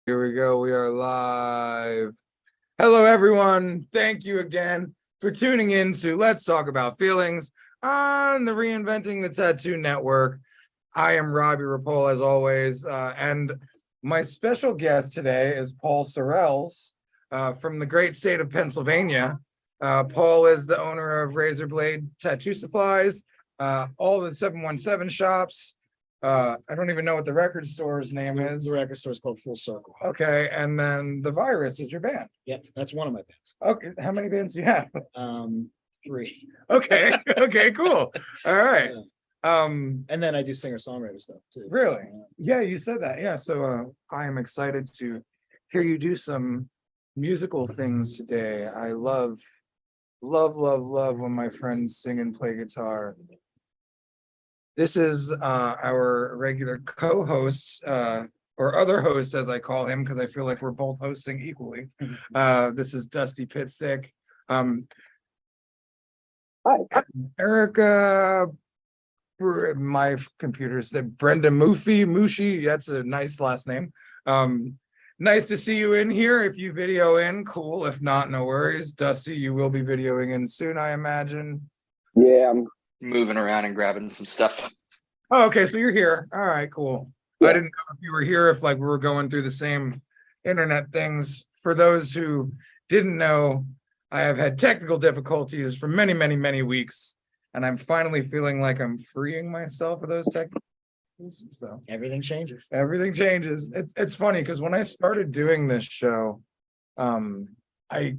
Here we go. We are live. Hello, everyone. Thank you again for tuning in to Let's Talk About Feelings on the Reinventing the Tattoo Network. I am Robbie Rapole, as always, and my special guest today is Paul Sorrells from the great state of Pennsylvania. Paul is the owner of Razor Blade Tattoo Supplies, all the 717 shops. I don't even know what the record store's name is. The record store is called Full Circle. Okay, and then The Virus is your band. Yep, that's one of my bands. Okay, how many bands do you have? 3. Okay, okay, cool. All right. And then I do singer-songwriter stuff too. Really? Yeah, you said that. Yeah, so I am excited to hear you do some musical things today. I love when my friends sing and play guitar. This is our regular co-host, or other host, as I call him, because I feel like we're both hosting equally. This is Dusty Pitstick. Hi. Erica, my computer said Brenda Mushi. That's a nice last name. Nice to see you in here. If you video in, cool. If not, no worries. Dusty, you will be videoing in soon, I imagine. Yeah, I'm moving around and grabbing some stuff. Oh, okay, so you're here. All right, cool. Yeah. I didn't know if you were here, if like we were going through the same internet things. For those who didn't know, I have had technical difficulties for many weeks, and I'm finally feeling like I'm freeing myself of those technical. So Everything changes. everything changes. It's funny because when I started doing this show, I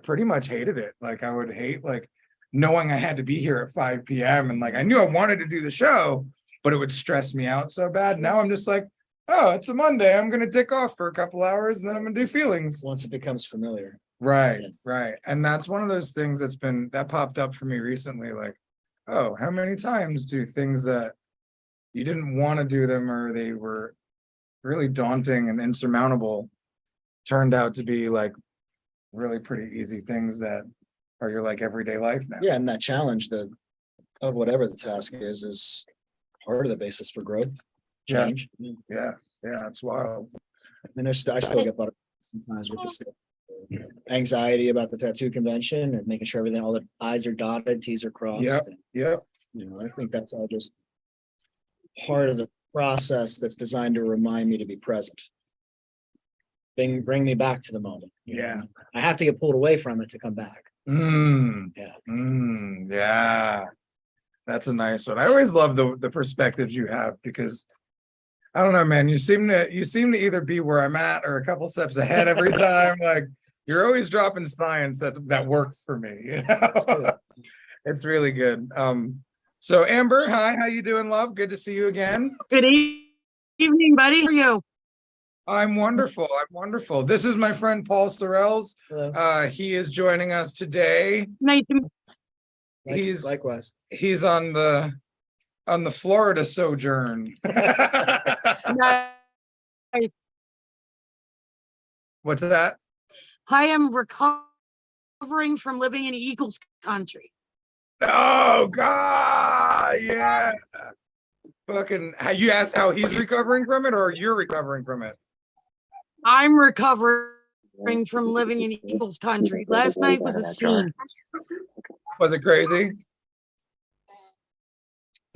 pretty much hated it. Like I would hate like knowing I had to be here at 5 p.m. and like I knew I wanted to do the show, but it would stress me out so bad. Now I'm just like, oh, it's a Monday. I'm gonna dick off for a couple hours, and then I'm gonna do feelings. Once it becomes familiar. Right, Yeah. right. And that's one of those things that popped up for me recently. Like, oh, how many times do things that you didn't want to do them or they were really daunting and insurmountable turned out to be like really pretty easy things that are your like everyday life now. Yeah, and that challenge of whatever the task is part of the basis for growth, Yeah. change. Yeah, it's wild. And I still get butterflies sometimes with the anxiety about the tattoo convention and making sure all the I's are dotted, T's are crossed. Yep. You know, I think that's all just part of the process that's designed to remind me to be present. Bring me back to the moment. you Yeah. know? I have to get pulled away from it to come back. Yeah. That's a nice one. I always love the perspectives you have because I don't know, man. You seem to either be where I'm at or a couple steps ahead every time. Like you're always dropping science that works for me. You know? It's really good. So Amber, hi, how you doing, love? Good to see you again. Good evening, buddy. How are you? I'm wonderful. This is my friend Paul Sorrells. Hello. He is joining us today. Nice to Likewise. He's on the Florida sojourn. Nice. What's that? I am recovering from living in Eagles country. Oh God, yeah. Fucking, you asked how he's recovering from it or you're recovering from it? I'm recovering from living in Eagles country. Last night was a scene. Was it crazy?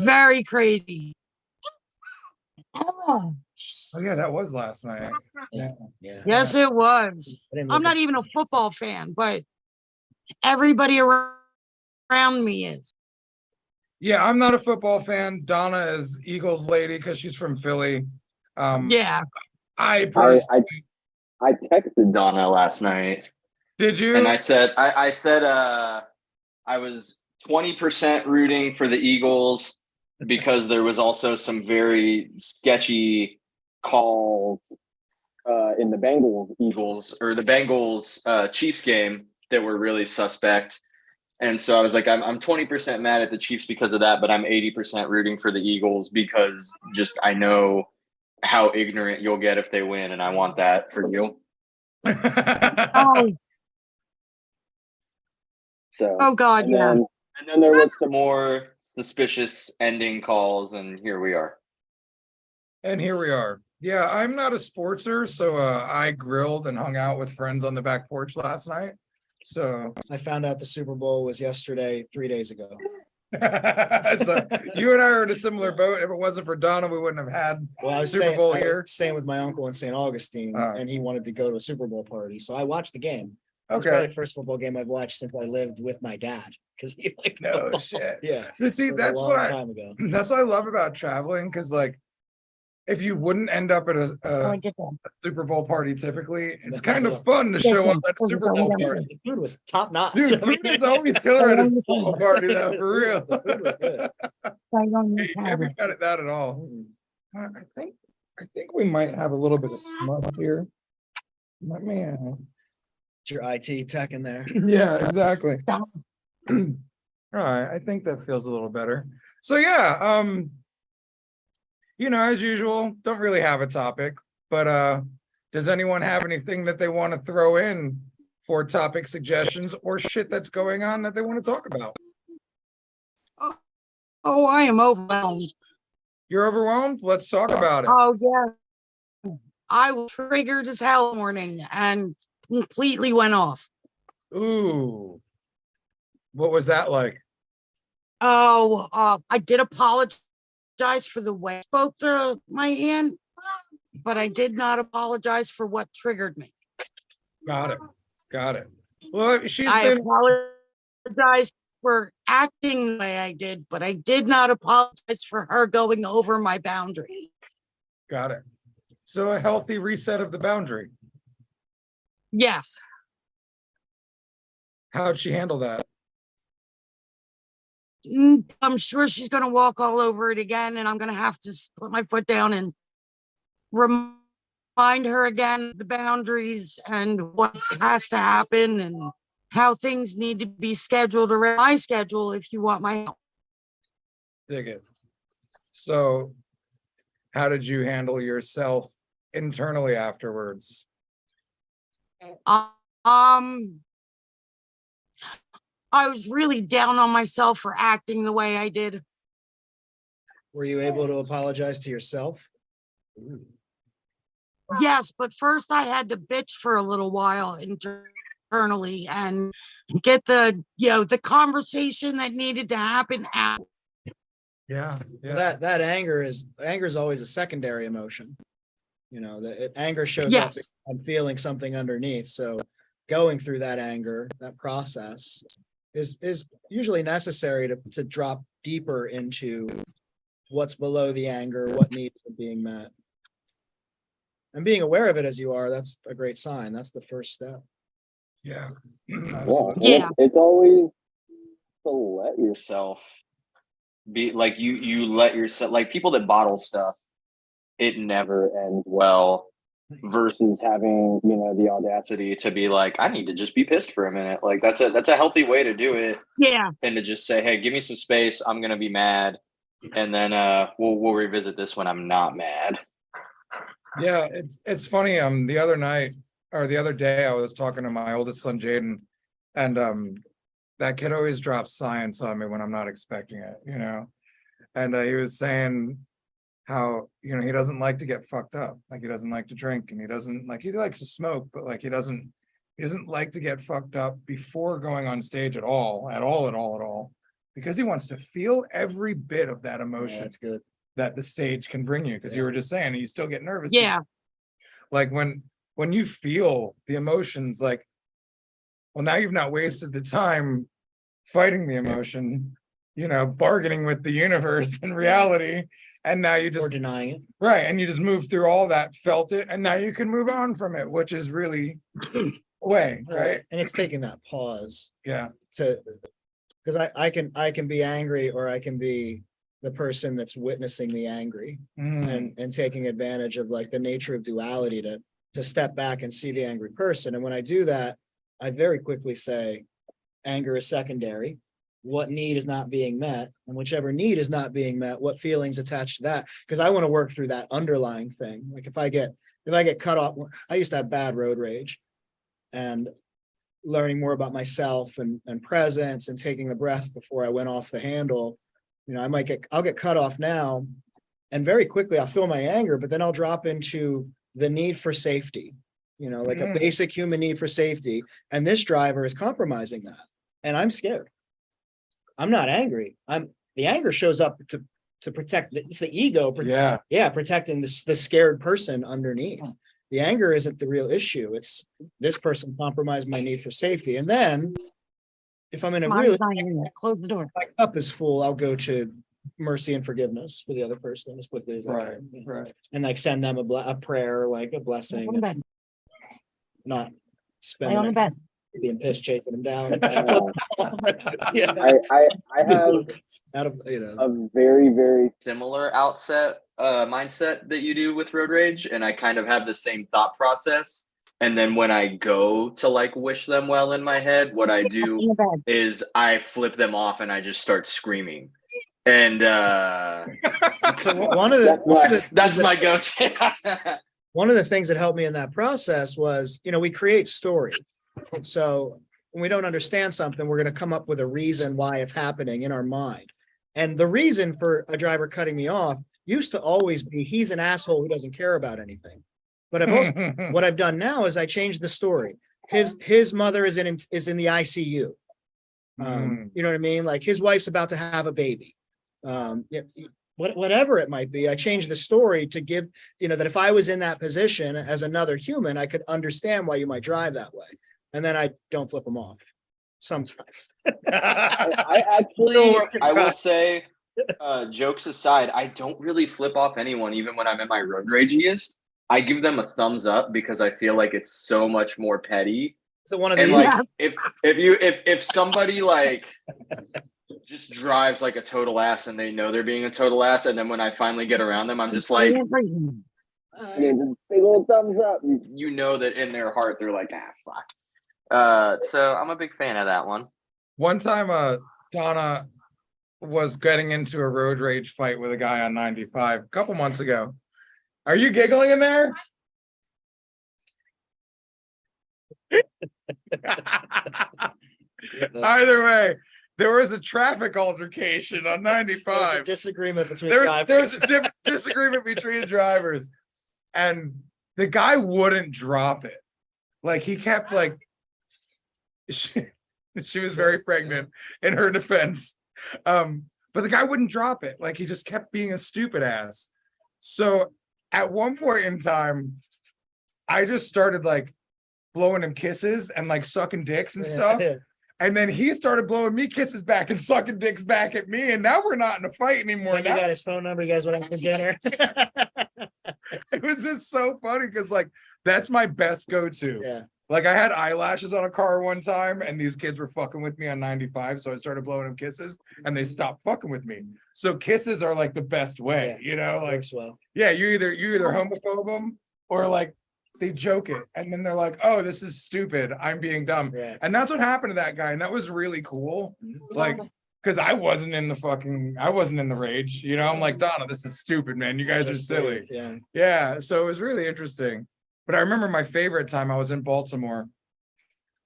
Very crazy. Oh yeah, that was last night. Yeah. Yes, it was. I'm not even a football fan, but everybody around me is. Yeah, I'm not a football fan. Donna is Eagles lady because she's from Philly. Yeah. I personally I texted Donna last night. Did you? And I said I was 20% rooting for the Eagles because there was also some very sketchy calls in the Bengals Chiefs game that were really suspect. And so I was like, I'm 20% mad at the Chiefs because of that, but I'm 80% rooting for the Eagles because just I know how ignorant you'll get if they win, and I want that for you. Oh. So God, and yeah. then there was some more suspicious ending calls, and here we are. And here we are. Yeah, I'm not a sportser, so I grilled and hung out with friends on the back porch last night. So, I found out the Super Bowl was yesterday, 3 days ago. so you and I are in a similar boat. If it wasn't for Donna, we wouldn't have had Well, I was Super Bowl here. staying with my uncle in St. Augustine, and he wanted to go to a Super Bowl party, so I watched the game. It's probably Okay. the first football game I've watched since I lived with my dad, because he liked No football. shit. Yeah, But see, it was a that's long what time ago. that's what I love about traveling, because like if you wouldn't end up at Oh, I a get that. Super Bowl party typically, it's Yeah. kind of fun to show up at a Super Bowl Yeah. party. The food was top notch. Dude, food is always killer at a Super Bowl party though, for real. The food was good. Right on your You can't be tablet. mad at that at all. I think we might have a little bit of smut here. Let me It's your IT tech in there. yeah, exactly. Stop. All right, I think that feels a little better. So yeah, as usual, don't really have a topic, but does anyone have anything that they want to throw in for topic suggestions or shit that's going on that they want to talk about? Oh, I am overwhelmed. You're overwhelmed? Let's talk about it. Oh, yeah. I was triggered as hell morning and completely went off. Ooh. What was that like? Oh, I did apologize for the way I spoke to my hand, but I did not apologize for what triggered me. Got it. Got it. Well, she's I been apologize for acting the way I did, but I did not apologize for her going over my boundary. got it. So a healthy reset of the boundary. Yes. How'd she handle that? I'm sure she's going to walk all over it again, and I'm going to have to put my foot down and remind her again the boundaries and what has to happen and how things need to be scheduled around my schedule if you want my help. Dig it. So how did you handle yourself internally afterwards? I was really down on myself for acting the way I did. Were you able to apologize to yourself? Yes, but first I had to bitch for a little while internally and get the conversation that needed to happen out. Yeah. That anger is always a secondary emotion. Anger shows up. Yes. I'm feeling something underneath. So going through that anger, that process is usually necessary to drop deeper into what's below the anger, what needs are being met. And being aware of it as you are, that's a great sign. That's the first step. Yeah. Yeah. It's always to let yourself be like you let yourself, like people that bottle stuff, it never ends well, versus having the audacity to be like, I need to just be pissed for a minute. Like that's a healthy way to do it. Yeah. And to just say, hey, give me some space, I'm gonna be mad, and then we'll revisit this when I'm not mad. Yeah, it's funny. The other day, I was talking to my oldest son, Jaden, and that kid always drops science on me when I'm not expecting it, And he was saying how he doesn't like to get fucked up, like he doesn't like to drink, and he likes to smoke, but like he doesn't like to get fucked up before going on stage at all, because he wants to feel every bit of that Yeah, emotion that's good. that the stage can bring you, because you Yeah. were just saying you still get nervous. Yeah. Like when you feel the emotions, like, well, now you've not wasted the time fighting the emotion, bargaining with the universe and reality, and now you Or just denying it. right, and you just move through all that, felt it, and now you can move on from it, which is really way, right? And it's taking that pause Yeah. because I can be angry, or I can be the person that's witnessing the angry and taking advantage of like the nature of duality to step back and see the angry person. And when I do that, I very quickly say, anger is secondary. What need is not being met? And whichever need is not being met, what feelings attached to that? Because I want to work through that underlying thing. Like if I get cut off, I used to have bad road rage, and learning more about myself and presence and taking the breath before I went off the handle. I'll get cut off now, And very quickly I'll feel my anger, but then I'll drop into the need for safety, like a basic human need for safety. And this driver is compromising that. And I'm scared. I'm not angry. The anger shows up to protect, it's the ego. Protecting the scared person underneath. The anger isn't the real issue. It's this person compromised my need for safety. And then if I'm in a really, close the door. my cup is full, I'll go to mercy and forgiveness for the other person as quickly as I can. Right. And like send them a prayer, like a blessing, not Lay on the spending, bed. being pissed, chasing them down. I have Out of, a very, very Similar mindset that you do with road rage, and I kind of have the same thought process. And then when I go to like wish them well in my head, what I do In the bed. is I flip them off and I just start screaming. And so one of the that's my go-to. one of the things that helped me in that process was, we create story. So when we don't understand something, we're going to come up with a reason why it's happening in our mind. And the reason for a driver cutting me off used to always be, he's an asshole who doesn't care about anything. But I've also, what I've done now is I changed the story. His mother is in the ICU. You know what I mean? Like his wife's about to have a baby. Whatever it might be, I changed the story to give, that if I was in that position as another human, I could understand why you might drive that way. And then I don't flip them off sometimes. I actually I will say, jokes aside, I don't really flip off anyone, even when I'm in my road ragiest. I give them a thumbs up because I feel like it's so much more petty. So one of And these, like, if somebody like just drives like a total ass and they know they're being a total ass, and then when I finally get around them, I'm just like, just big old thumbs up. you know that in their heart they're like, fuck. So I'm a big fan of that one. One time, Donna was getting into a road rage fight with a guy on 95 a couple months ago. Are you giggling in there? Either way, there was a traffic altercation on there's a 95. disagreement between There drivers. was a disagreement between the drivers, and the guy wouldn't drop it. Like he kept like, she was very pregnant in her defense. But the guy wouldn't drop it. Like he just kept being a stupid ass. So at one point in time, I just started like blowing him kisses and like sucking dicks and stuff. And then he started blowing me kisses back and sucking dicks back at me. And now we're not in a fight anymore. Then you got his phone number. You guys went out for dinner. It was just so funny because like that's my best go-to. Yeah. Like I had eyelashes on a car one time and these kids were fucking with me on 95. So I started blowing them kisses and they stopped fucking with me. So kisses are like the best way, like, Works well. yeah, you either homophobe them or like they joke it. And then they're like, oh, this is stupid. I'm being dumb. Yeah. And that's what happened to that guy. And that was really cool. Like, because I wasn't in the rage, I'm like, Donna, this is stupid, man. You guys are silly. Yeah. Yeah. So it was really interesting. But I remember my favorite time I was in Baltimore.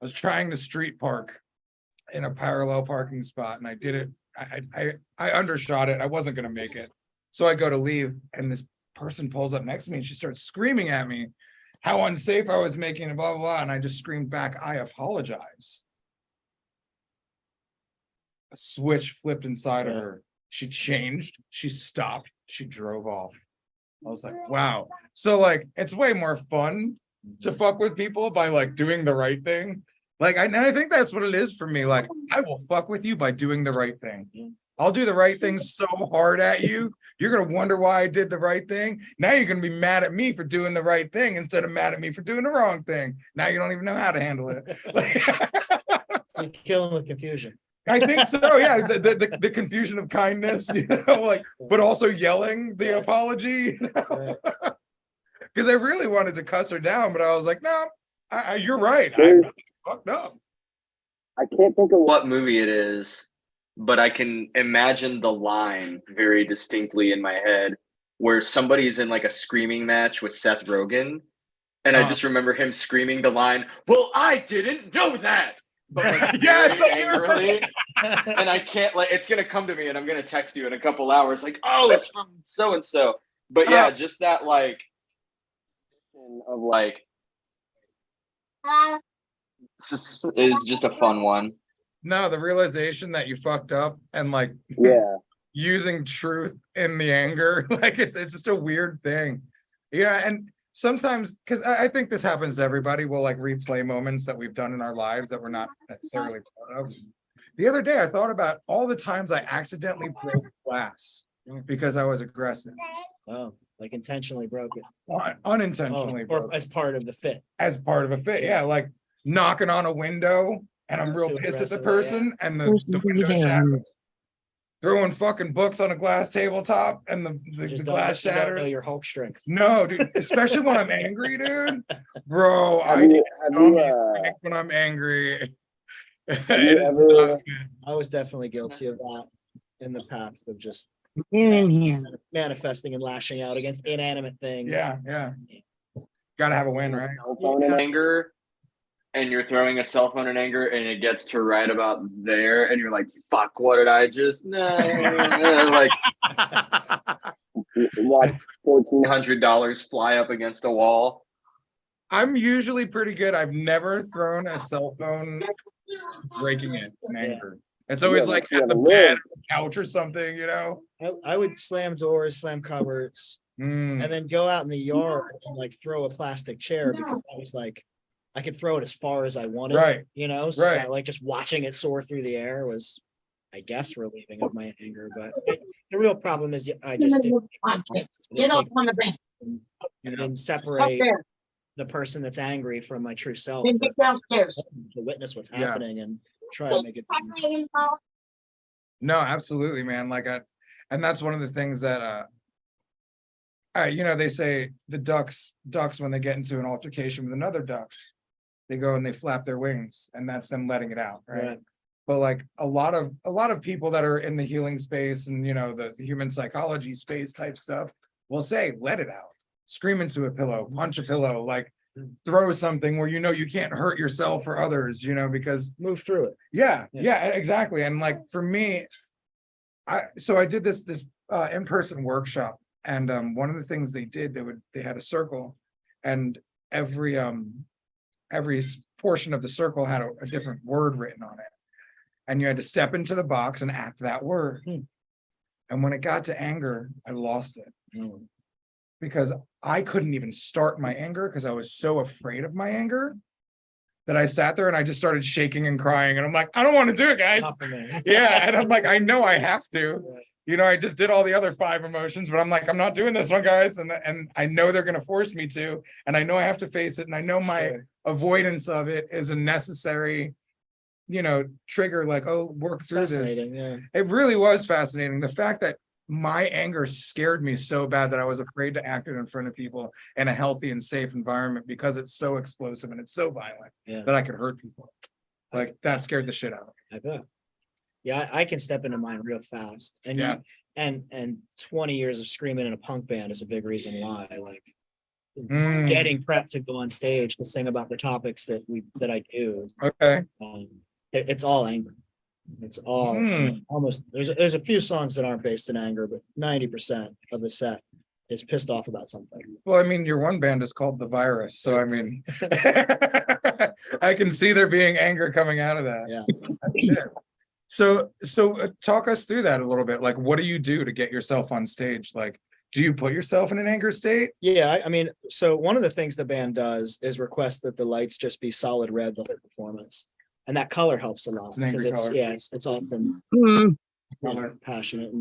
I was trying to street park in a parallel parking spot, and I did it. I undershot it. I wasn't going to make it. So I go to leave, and this person pulls up next to me, and she starts screaming at me how unsafe I was making it, blah, blah, blah. And I just screamed back, I apologize. A switch flipped inside of her. She changed. She stopped. She drove off. I was like, wow. So like, it's way more fun to fuck with people by like doing the right thing. Like, I think that's what it is for me. Like, I will fuck with you by doing the right thing. I'll do the right thing so hard at you. You're going to wonder why I did the right thing. Now you're going to be mad at me for doing the right thing instead of mad at me for doing the wrong thing. Now you don't even know how to handle it. You're killing with confusion. I think so. Yeah. The confusion of kindness, like, but also yelling the apology, because I really wanted to cuss her down, but I was like, no, you're right. I fucked up. I can't think of What movie it is, but I can imagine the line very distinctly in my head where somebody's in like a screaming match with Seth Rogen. And I just remember him screaming the line, well, I didn't know that. but like Yeah, it's very like- angrily. And I can't like it's gonna come to me and I'm gonna text you in a couple hours, like, oh, it's from so and so. But yeah, just that like of like is just a fun one. No, the realization that you fucked up and like Yeah. using truth in the anger, like it's just a weird thing. Yeah, and sometimes because I think this happens to everybody, we'll like replay moments that we've done in our lives that we're not necessarily proud of. The other day I thought about all the times I accidentally broke glass because I was aggressive. Oh, like intentionally broke it. Unintentionally Or broke as part of the fit. as part of a fit. Yeah, like knocking on a window and I'm real Too pissed at the aggressive, person and the window shatters. Throwing fucking books on a glass tabletop and the Just glass don't know shatters. your Hulk strength. No, dude, especially when I'm angry, dude. Bro, Have I you, get have dumb you, when I'm angry. you It is ever- not good. I was definitely guilty of that in the past of just In here. manifesting and lashing out against inanimate things. Yeah, yeah. Gotta have a win, right? cell phone in Anger, and you're throwing a cell phone in anger, and it gets to right about there, and you're like, "Fuck, what did I just?" No, like Watch $1,400 fly up against a wall. I'm usually pretty good. I've never thrown a cell phone breaking it in anger. It's always like you at the gotta bed, live. couch or something, you know? I would slam doors, slam cupboards, Mm, and then go out in the yard and like throw a plastic chair because I was like, I could throw it as far as I wanted. right. You know, so Right. that, like just watching it soar through the air was, I guess, relieving of my anger. But the real problem is I just didn't, Get up on the bench. didn't Up separate there. the person that's angry from my true self. Then get downstairs. To witness what's Yeah. happening and try to make it. No, absolutely, man. And that's one of the things that you know, they say the ducks when they get into an altercation with another duck, they go and they flap their wings, and that's them letting it out, right? Right. But like a lot of people that are in the healing space and you know the human psychology space type stuff will say, let it out, scream into a pillow, punch a pillow, like throw something where you know you can't hurt yourself or others, you know, because Move through it. yeah, Yeah. exactly. And like for me, I did this in-person workshop, and one of the things they did, they had a circle, and every portion of the circle had a different word written on it, and you had to step into the box and act that word. And when it got to anger, I lost it because I couldn't even start my anger because I was so afraid of my anger that I sat there and I just started shaking and crying. And I'm like, I don't want to do it, guys. Not for me. Yeah. And I'm like, I know I have to. You know, I just did all the other 5 emotions, but I'm like, I'm not doing this one, guys. And I know they're going to force me to. And I know I have to face it. And I know my Sure. avoidance of it is a necessary, you know, trigger, like, oh, work through this. Fascinating, yeah. It really was fascinating. The fact that my anger scared me so bad that I was afraid to act it in front of people in a healthy and safe environment because it's so explosive and it's so violent Yeah. that I could hurt people. Like that scared the shit out of me. I bet. Yeah, I can step into mine real fast. And Yeah. and 20 years of screaming in a punk band is a big reason why. Like Mm, getting prepped to go on stage to sing about the topics that I do. okay. It's all anger. It's all Mm. almost there's a few songs that aren't based in anger, but 90% of the set is pissed off about something. Well, I mean, your one band is called The Virus. So, I mean, I can see there being anger coming out of that. Yeah. Shit. So talk us through that a little bit. Like, what do you do to get yourself on stage? Like, do you put yourself in an anger state? Yeah, I mean, so one of the things the band does is request that the lights just be solid red the whole performance. And that color helps a lot. It's an angry 'cause color. Yeah, it's often Mm. passionate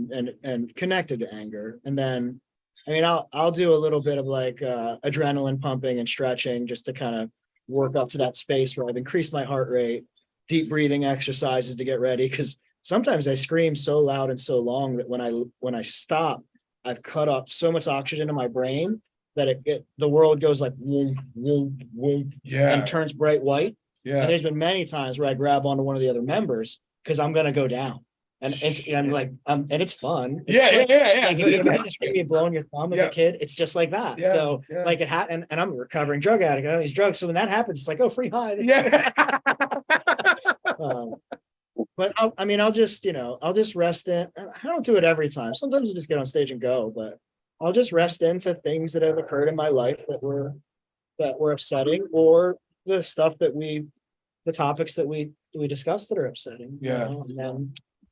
and connected to anger. And then, I mean, I'll do a little bit of like adrenaline pumping and stretching just to kind of work up to that space where I've increased my heart rate, deep breathing exercises to get ready. Cause sometimes I scream so loud and so long that when I stop, I've cut off so much oxygen in my brain that the world goes like whoom, whoom, whoom, Yeah. and turns bright white. And Yeah. there's been many times where I grab onto one of the other members because I'm gonna go down. And I'm like, and it's fun. It's Yeah. like- Yeah. like, if you imagine screaming and blowing your thumb as Yeah. a kid, it's just like that. Yeah, So yeah. like it happened, and I'm a recovering drug addict. I know these drugs. So when that happens, it's like, oh, free high. Yeah. But I'll just, I'll just rest in. I don't do it every time. Sometimes I just get on stage and go, but I'll just rest into things that have occurred in my life that were upsetting, or the stuff the topics that we discussed that are upsetting. Yeah.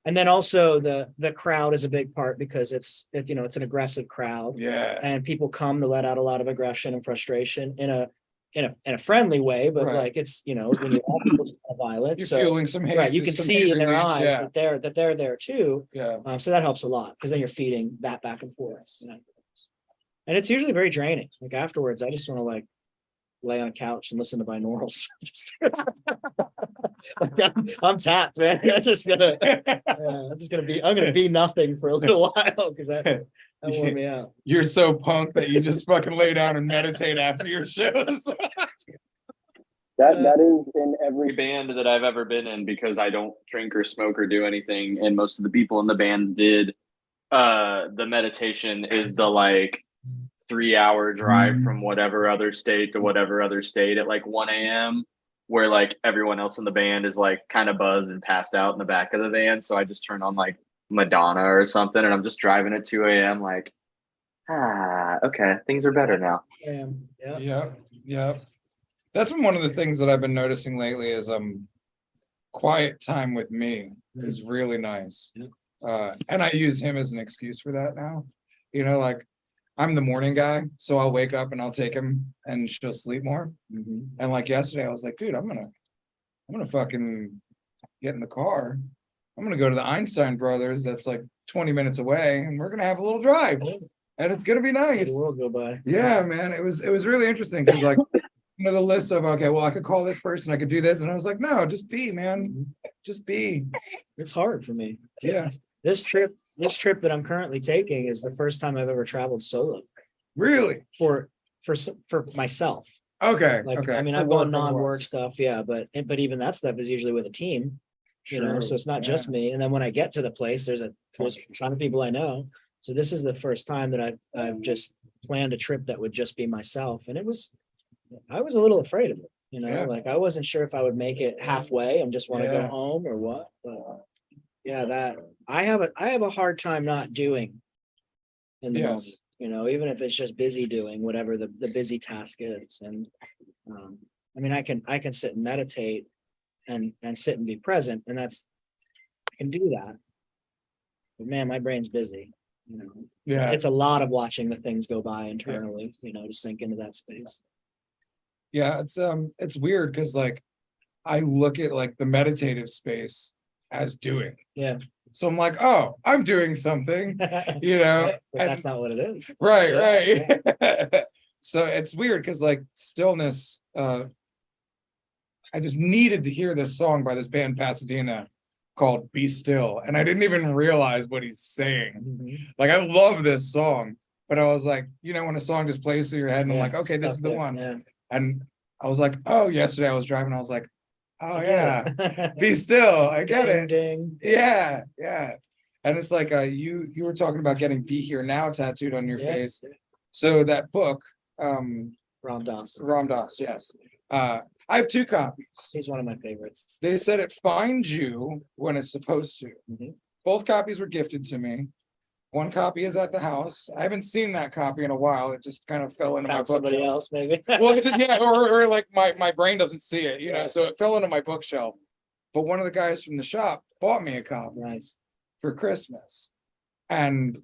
And then also the crowd is a big part, because it's an aggressive crowd, Yeah. and people come to let out a lot of aggression and frustration in a friendly way, but Right. like it's, when you're all people's violent, You're so feeling some hate. right, you can some see hate in their release, eyes yeah. that they're there too. Yeah. So that helps a lot, because then you're feeding that back and forth. And it's usually very draining. Like afterwards, I just want to like lay on a couch and listen to binaurals. Like, I'm tapped, man. I'm gonna be nothing for a little while, because that wore me out. You're so punk that you just fucking lay down and meditate after your shows. That is in Every every band that I've ever been in, because I don't drink or smoke or do anything, and most of the people in the bands did, the meditation is the like 3-hour drive from whatever other state to whatever other state at like 1 a.m. where like everyone else in the band is like kind of buzzed and passed out in the back of the van. So I just turn on like Madonna or something, and I'm just driving at 2 a.m. like, okay, things are better now. Yeah. Yep. That's been one of the things that I've been noticing lately is quiet time with me is really nice. And I use him as an excuse for that now. Like I'm the morning guy, so I'll wake up and I'll take him and she'll sleep more. And like yesterday, I was like, dude, I'm gonna fucking get in the car. I'm gonna go to the Einstein Brothers. That's like 20 minutes away, and we're gonna have a little drive, and it's gonna be See nice. the world go by. Yeah, man, it was really interesting because like the list of okay, well, I could call this person, I could do this, and I was like, no, just be, man, just be. It's hard for me. Yeah, This trip that I'm currently taking is the first time I've ever traveled solo really. for myself. Okay, Like, okay. I mean, For I've work gone on non-work work. stuff, yeah, but even that stuff is usually with a team, True, so it's not yeah. just me. And then when I get to the place, there's a ton of people I know. So this is the first time that I've just planned a trip that would just be myself. And I was a little afraid of it, Yeah. like I wasn't sure if I would make it halfway and just want to go Yeah. home or what, but yeah, that I have a hard time not doing in the moment, Yes. even if it's just busy doing whatever the busy task is. And I mean, I can sit and meditate and sit and be present, and I can do that. But man, my brain's busy. Yeah, It's a lot of watching the things go by internally, to sink into that space. yeah. It's weird because like I look at like the meditative space as doing. Yeah. So I'm like, oh, I'm doing something, But and- that's not what it is. right. So it's weird because like Stillness, I just needed to hear this song by this band Pasadena called Be Still, and I didn't even realize what he's saying. Like I love this song, but I was like, when a song just plays through your head and I'm like, okay, this is the one. Yeah. And I was like, oh, yesterday I was driving, I was like, oh yeah, Yeah. be still, I get Ding, it. ding. Yeah. And it's like you were talking about getting Be Here Now tattooed on your Yeah. face. So that book, Ram Dass. Ram Dass, yes. I have 2 copies. He's one of my favorites. They said it finds you when it's supposed to. Mhm. Both copies were gifted to me. One copy is at the house. I haven't seen that copy in a while. It just kind of fell into Found my somebody bookshelf. else, maybe. Well, yeah, or like my brain doesn't see it, Yeah. so it fell into my bookshelf. But one of the guys from the shop bought me a copy Nice. for Christmas. And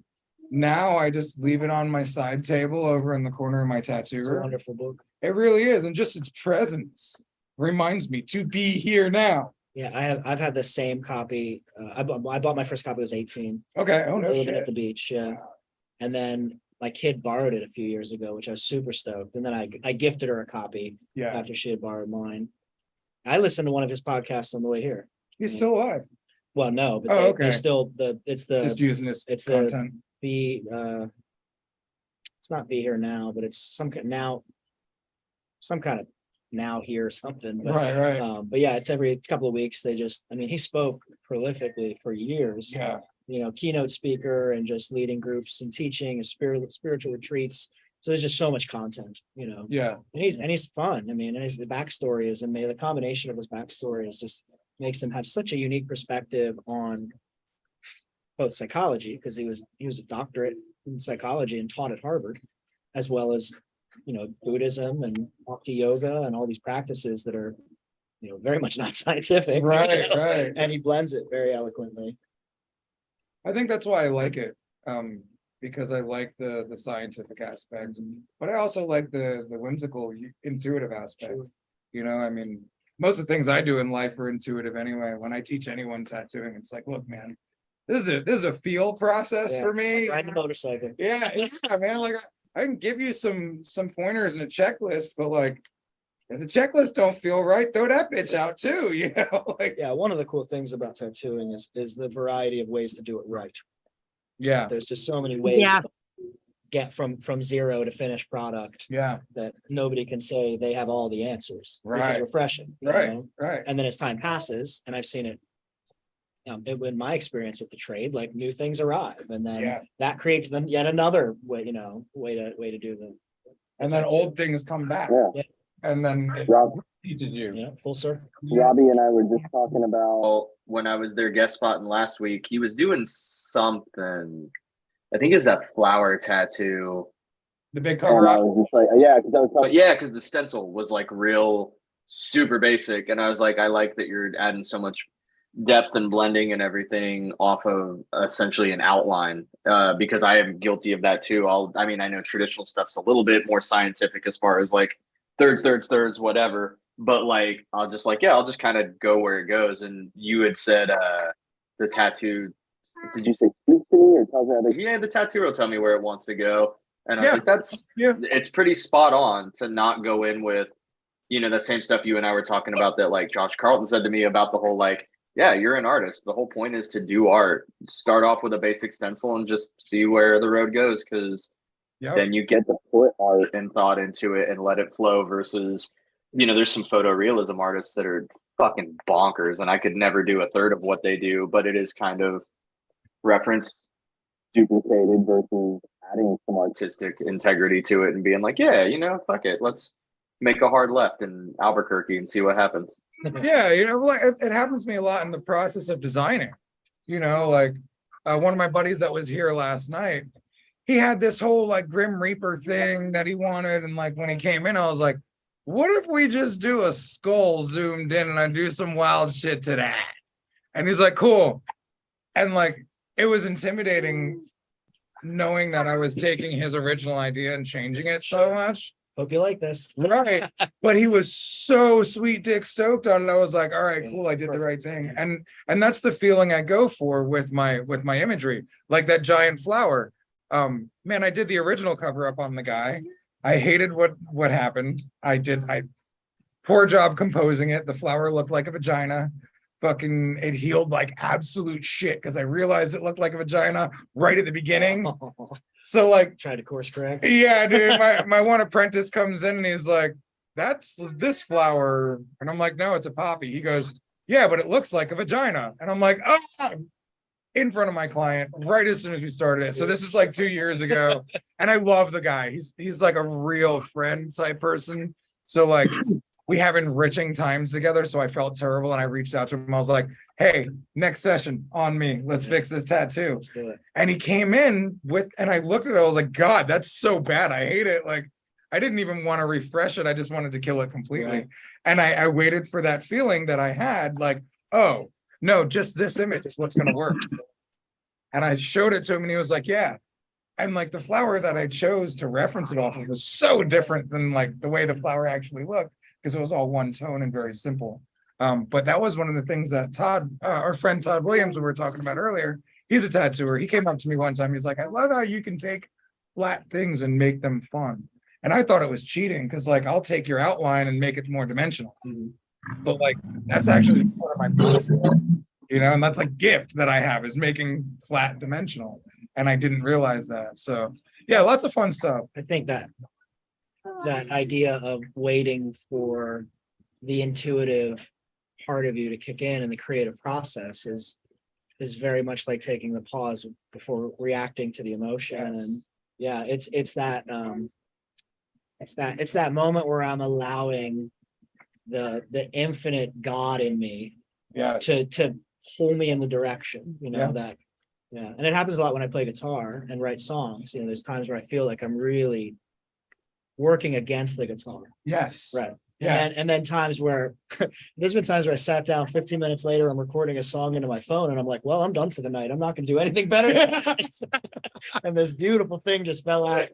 now I just leave it on my side table over in the corner of my tattoo It's a room. wonderful book. It really is. And just its presence reminds me to be here now. Yeah, I've had the same copy. I bought my first copy, I was 18. Okay. Oh, no Living at shit. the beach, yeah. And then my kid borrowed it a few years ago, which I was super stoked. And then I gifted her a copy Yeah. after she had borrowed mine. I listened to one of his podcasts on the way here. He's still alive. Well, no, but Oh, they okay. still Just it's using his it's the- content. it's not Be Here Now, but it's some kind of now here something. But Right. but yeah, it's every couple of weeks. He spoke prolifically for years. Yeah. Keynote speaker and just leading groups and teaching and spiritual retreats. So there's just so much content, Yeah. and he's fun. And the backstory is amazing. The combination of his backstory is just makes him have such a unique perspective on both psychology, because he was a doctorate in psychology and taught at Harvard, as well as, Buddhism and bhakti yoga and all these practices that are, very much not scientific. Right, right. And he blends it very eloquently. I think that's why I like it. Because I like the scientific aspect, but I also like the whimsical, intuitive aspect. I mean, most of the things I do in life are intuitive anyway. When I teach anyone tattooing, it's like, look, man, this is a feel process Yeah, for me. Ride the motorcycle. Yeah, man. Like I can give you some pointers and a checklist, but like if the checklist don't feel right, throw that bitch out too. Like Yeah, one of the cool things about tattooing is the variety of ways to do it right. yeah, There's just so many ways Yeah. to get from zero to finished product yeah, that nobody can say they have all the answers. Which Right. is refreshing. you right, know? right. And then as time passes, and I've seen it, in my experience with the trade, like new things arrive, and then Yeah. that creates then yet another way, way to do the. And then old things come back. Yeah. And then it Rob, teaches you. Yeah, full circle. Robbie and I were just talking about. Well, when I was their guest spotting last week, he was doing something. I think it was that flower tattoo. The big And cover I up. was just like, yeah, because I was But talking. yeah, because the stencil was like real super basic. And I was like, I like that you're adding so much depth and blending and everything off of essentially an outline. Because I am guilty of that too. I know traditional stuff's a little bit more scientific as far as like thirds, whatever. But like I'll just kind of go where it goes. And you had said the tattoo. Did you say speak to me or tell me how they? Yeah, the tattoo will tell me where it wants to go. And I was Yeah. like, that's Yeah. it's pretty spot on to not go in with, that same stuff you and I were talking about that like Josh Carlton said to me about the whole like, yeah, you're an artist. The whole point is to do art. Start off with a basic stencil and just see where the road goes, because Yep. then you get the put art and thought into it and let it flow versus, there's some photorealism artists that are fucking bonkers and I could never do a third of what they do, but it is kind of reference Duplicated versus adding some art. artistic integrity to it and being like, yeah, fuck it. Let's make a hard left in Albuquerque and see what happens. Yeah, like it happens to me a lot in the process of designing. Like one of my buddies that was here last night, he had this whole like Grim Reaper thing that he wanted. And like when he came in, I was like, what if we just do a skull zoomed in and I do some wild shit to that? And he's like, cool. And like it was intimidating knowing that I was taking his original idea and changing it so much. Hope you like this. Right. But he was so sweet dick stoked on it. I was like, all right, cool, I did the right thing. And that's the feeling I go for with my imagery, like that giant flower. Man, I did the original cover up on the guy. I hated what happened. I poor job composing it. The flower looked like a vagina. Fucking it healed like absolute shit because I realized it looked like a vagina right at the beginning. So like Try to course correct. yeah, dude. My one apprentice comes in and he's like, that's this flower. And I'm like, no, it's a poppy. He goes, yeah, but it looks like a vagina. And I'm like, oh, in front of my client right as soon as we started it. So this is like 2 years ago. And I love the guy. He's like a real friend type person. So like we have enriching times together. So I felt terrible. And I reached out to him. I was like, hey, next session on me. Let's fix this tattoo. Let's do it. And he came in and I looked at it, I was like, God, that's so bad. I hate it. Like, I didn't even want to refresh it. I just wanted to kill it completely. Right. And I waited for that feeling that I had, like, oh, no, just this image is what's going to work. And I showed it to him and he was like, yeah. And like the flower that I chose to reference it off of was so different than like the way the flower actually looked, because it was all one tone and very simple. But that was one of the things that Todd, our friend Todd Williams, we were talking about earlier, he's a tattooer. He came up to me one time. He's like, I love how you can take flat things and make them fun. And I thought it was cheating because like, I'll take your outline and make it more dimensional. But like, that's actually part of my process, and that's a gift that I have is making flat dimensional. And I didn't realize that. So yeah, lots of fun stuff. I think that idea of waiting for the intuitive part of you to kick in and the creative process is very much like taking the pause before reacting to the emotion. Yes. And yeah, it's that moment where I'm allowing the infinite God in me Yeah. to hold me in the direction, Yeah. that. Yeah. And it happens a lot when I play guitar and write songs. There's times where I feel like I'm really working against the guitar. Yes. Right. Yes. And then times where there's been times where I sat down 15 minutes later, I'm recording a song into my phone and I'm like, well, I'm done for the night. I'm not gonna do anything better. And this beautiful thing just fell out.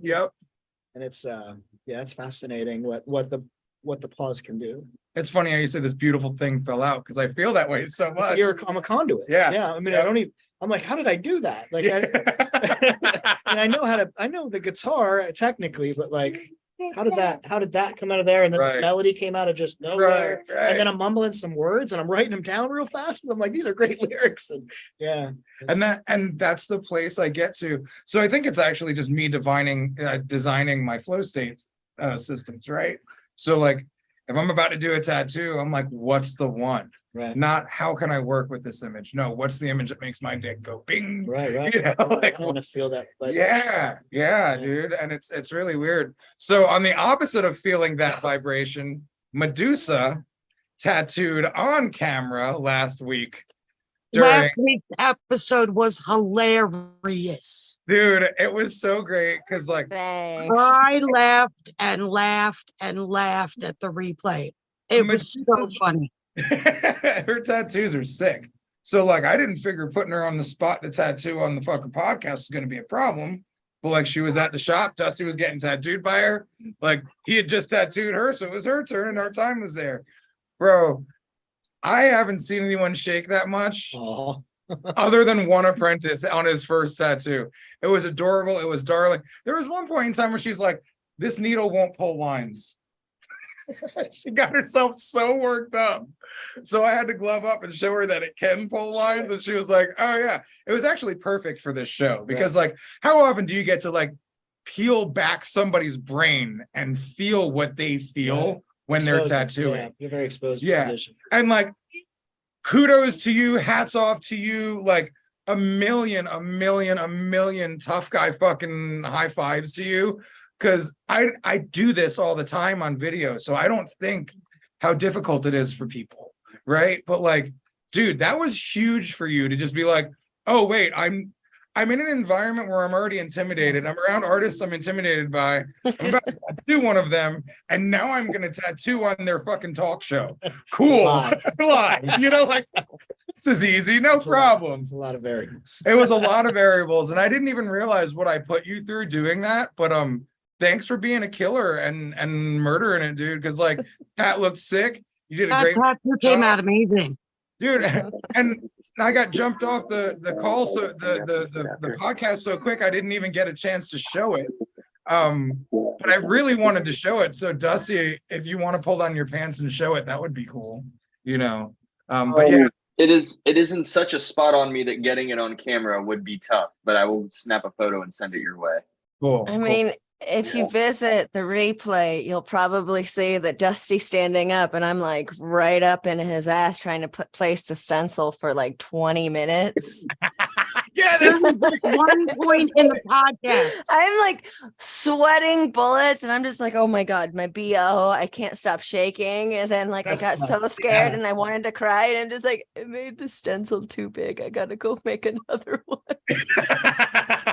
Yep. And it's it's fascinating what the pause can do. It's funny how you say this beautiful thing fell out because I feel that way so much. I'm a conduit. Yeah. Yeah. I mean, Yep. I'm like, how did I do that? Like, Yeah. and I know the guitar technically, but like, how did that come out of there? And then Right. the melody came out of just nowhere. Right. And then I'm mumbling some words and I'm writing them down real fast. And I'm like, these are great lyrics. And yeah. And that's the place I get to. So I think it's actually just me designing my flow state systems, right? So like if I'm about to do a tattoo, I'm like, what's the one? Right. Not how can I work with this image? No, what's the image that makes my dick go bing? Right. You know, like, I want to feel that. Like, yeah, dude. And it's really weird. So on the opposite of feeling that vibration, Medusa tattooed on camera last week. Last week's episode was hilarious. Dude, it was so great because like Thanks. I laughed and laughed and laughed at the replay. It was so funny. her tattoos are sick. So like I didn't figure putting her on the spot to tattoo on the fucking podcast was gonna be a problem. But like she was at the shop, Dusty was getting tattooed by her. Like he had just tattooed her, so it was her turn and our time was there. Bro, I haven't seen anyone shake that much other than one apprentice on his first tattoo. It was adorable. It was darling. There was one point in time where she's like, this needle won't pull lines. She got herself so worked up. So I had to glove up and show her that it can pull lines. And she was like, oh yeah. It was actually perfect for this show because like, how often do you get to like peel back somebody's brain and feel what they feel when they're tattooing? Yeah, you're very exposed position. And like, kudos to you, hats off to you, like a million tough guy fucking high fives to you. Cause I do this all the time on video. So I don't think how difficult it is for people. Right. But like, dude, that was huge for you to just be like, oh wait, I'm in an environment where I'm already intimidated. I'm around artists I'm intimidated by. I'm about to tattoo one of them, and now I'm gonna tattoo on their fucking talk show. Cool. Live. You know, like this is easy, no problem. It's a lot of variables. It was a lot of variables, and I didn't even realize what I put you through doing that. But thanks for being a killer and murdering it, dude. Because like that looked sick. You did a great Tattoo came out amazing. dude. And I got jumped off the call, so the podcast so quick I didn't even get a chance to show it. But I really wanted to show it. So Dusty, if you want to pull down your pants and show it, that would be cool. You know. But yeah, it isn't such a spot on me that getting it on camera would be tough, but I will snap a photo and send it your way. cool. I mean, if you visit the replay, you'll probably see that Dusty standing up and I'm like right up in his ass trying to place the stencil for like 20 minutes. Yeah, There was like one point in the podcast. I'm like sweating bullets and I'm just like, oh my God, my BO, I can't stop shaking. And then like I got so scared and I wanted to cry and I'm just like, I made the stencil too big. I gotta go make another one.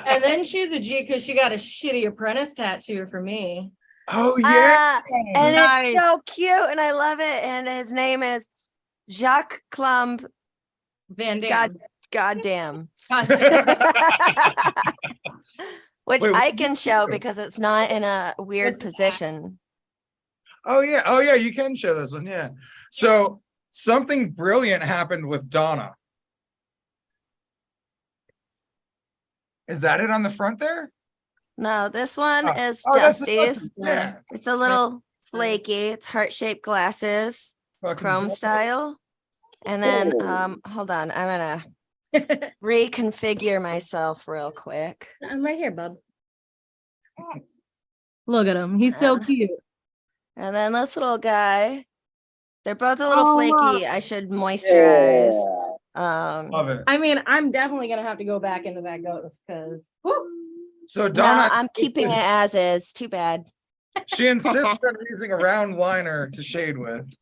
And then she's a G because she got a shitty apprentice tattoo for me. Oh yeah. And Nice. it's so cute and I love it. And his name is Jacques Clumb. Van Dam. Goddamn. God. Which Wait, I can show because it's not in a weird It's back. position. Oh yeah, you can show this one. Yeah. So something brilliant happened with Donna. Is that it on the front there? No, this one Oh. is That's Dusty's. yeah. It's a little flaky. It's heart-shaped glasses, Fucking chrome dope. style. And then Oh. hold on, I'm gonna reconfigure myself real quick. I'm right here, bub. Look at him. He's so cute. And then this little guy, they're both a little Oh, flaky. I should moisturize. Love it. I mean, I'm definitely gonna have to go back into that ghost because So No, Donna, I'm keeping it as is. Too bad. she insists on using a round liner to shade with.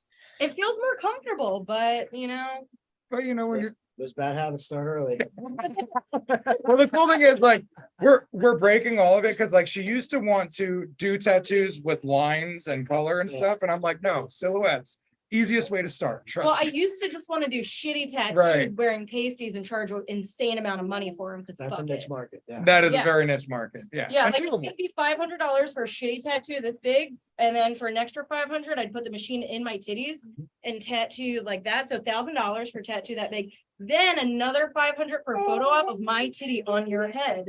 It feels more comfortable, but you know. But you know, when you're Those bad habits start early. well, the cool thing is like we're breaking all of it because like she used to want to do tattoos with lines and color and Yeah. stuff, and I'm like, no, silhouettes, easiest way to start. Trust Well, I me. used to just want to do shitty tattoos Right. wearing pasties and charge an insane amount of money for them. That's a niche market. Yeah. That is a Yeah. very niche market. Yeah. Yeah, And like people- it'd be $500 for a shitty tattoo this big, and then for an extra 500, I'd put the machine in my titties and tattoo like that. So $1,000 for tattoo that big. Then another 500 for a photo op of my titty on your head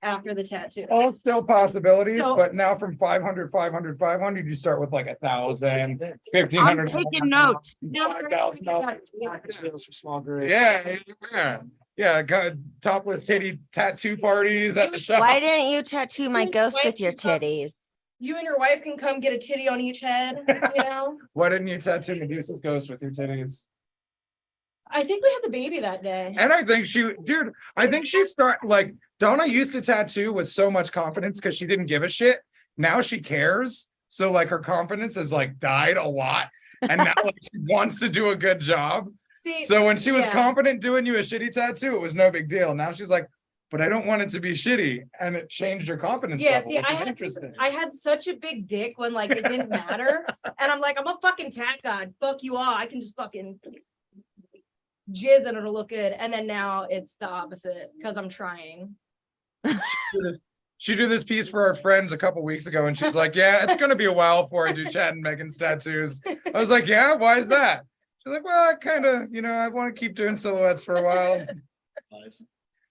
after the tattoo. all still possibilities, So- but now from 500, 500, 500, you start with like 1,000, I'm 1,500. taking notes. Deals for small groups. Yeah. Topless titty tattoo parties at the shop. Why didn't you tattoo my ghost with your titties? You and your wife can come get a titty on each head, you know? Why didn't you tattoo Medusa's ghost with your titties? I think we had the baby that day. And I think she started like Donna used to tattoo with so much confidence because she didn't give a shit. Now she cares. So like her confidence has like died a lot. And now like, she wants to do a good job. See, So when she was yeah. confident doing you a shitty tattoo, it was no big deal. Now she's like, but I don't want it to be shitty. And it changed her confidence Yeah, level, see, which is interesting. I had such a big dick when like it didn't matter. And I'm like, I'm a fucking tat god. Fuck you all. I can just fucking jizz and it'll look good. And then now it's the opposite because I'm trying. She did this piece for our friends a couple weeks ago, and she's like, yeah, it's gonna be a while before I do Chad and Megan's tattoos. I was like, yeah, why is that? She's like, well, I kind of, I want to keep doing silhouettes for a while. Nice.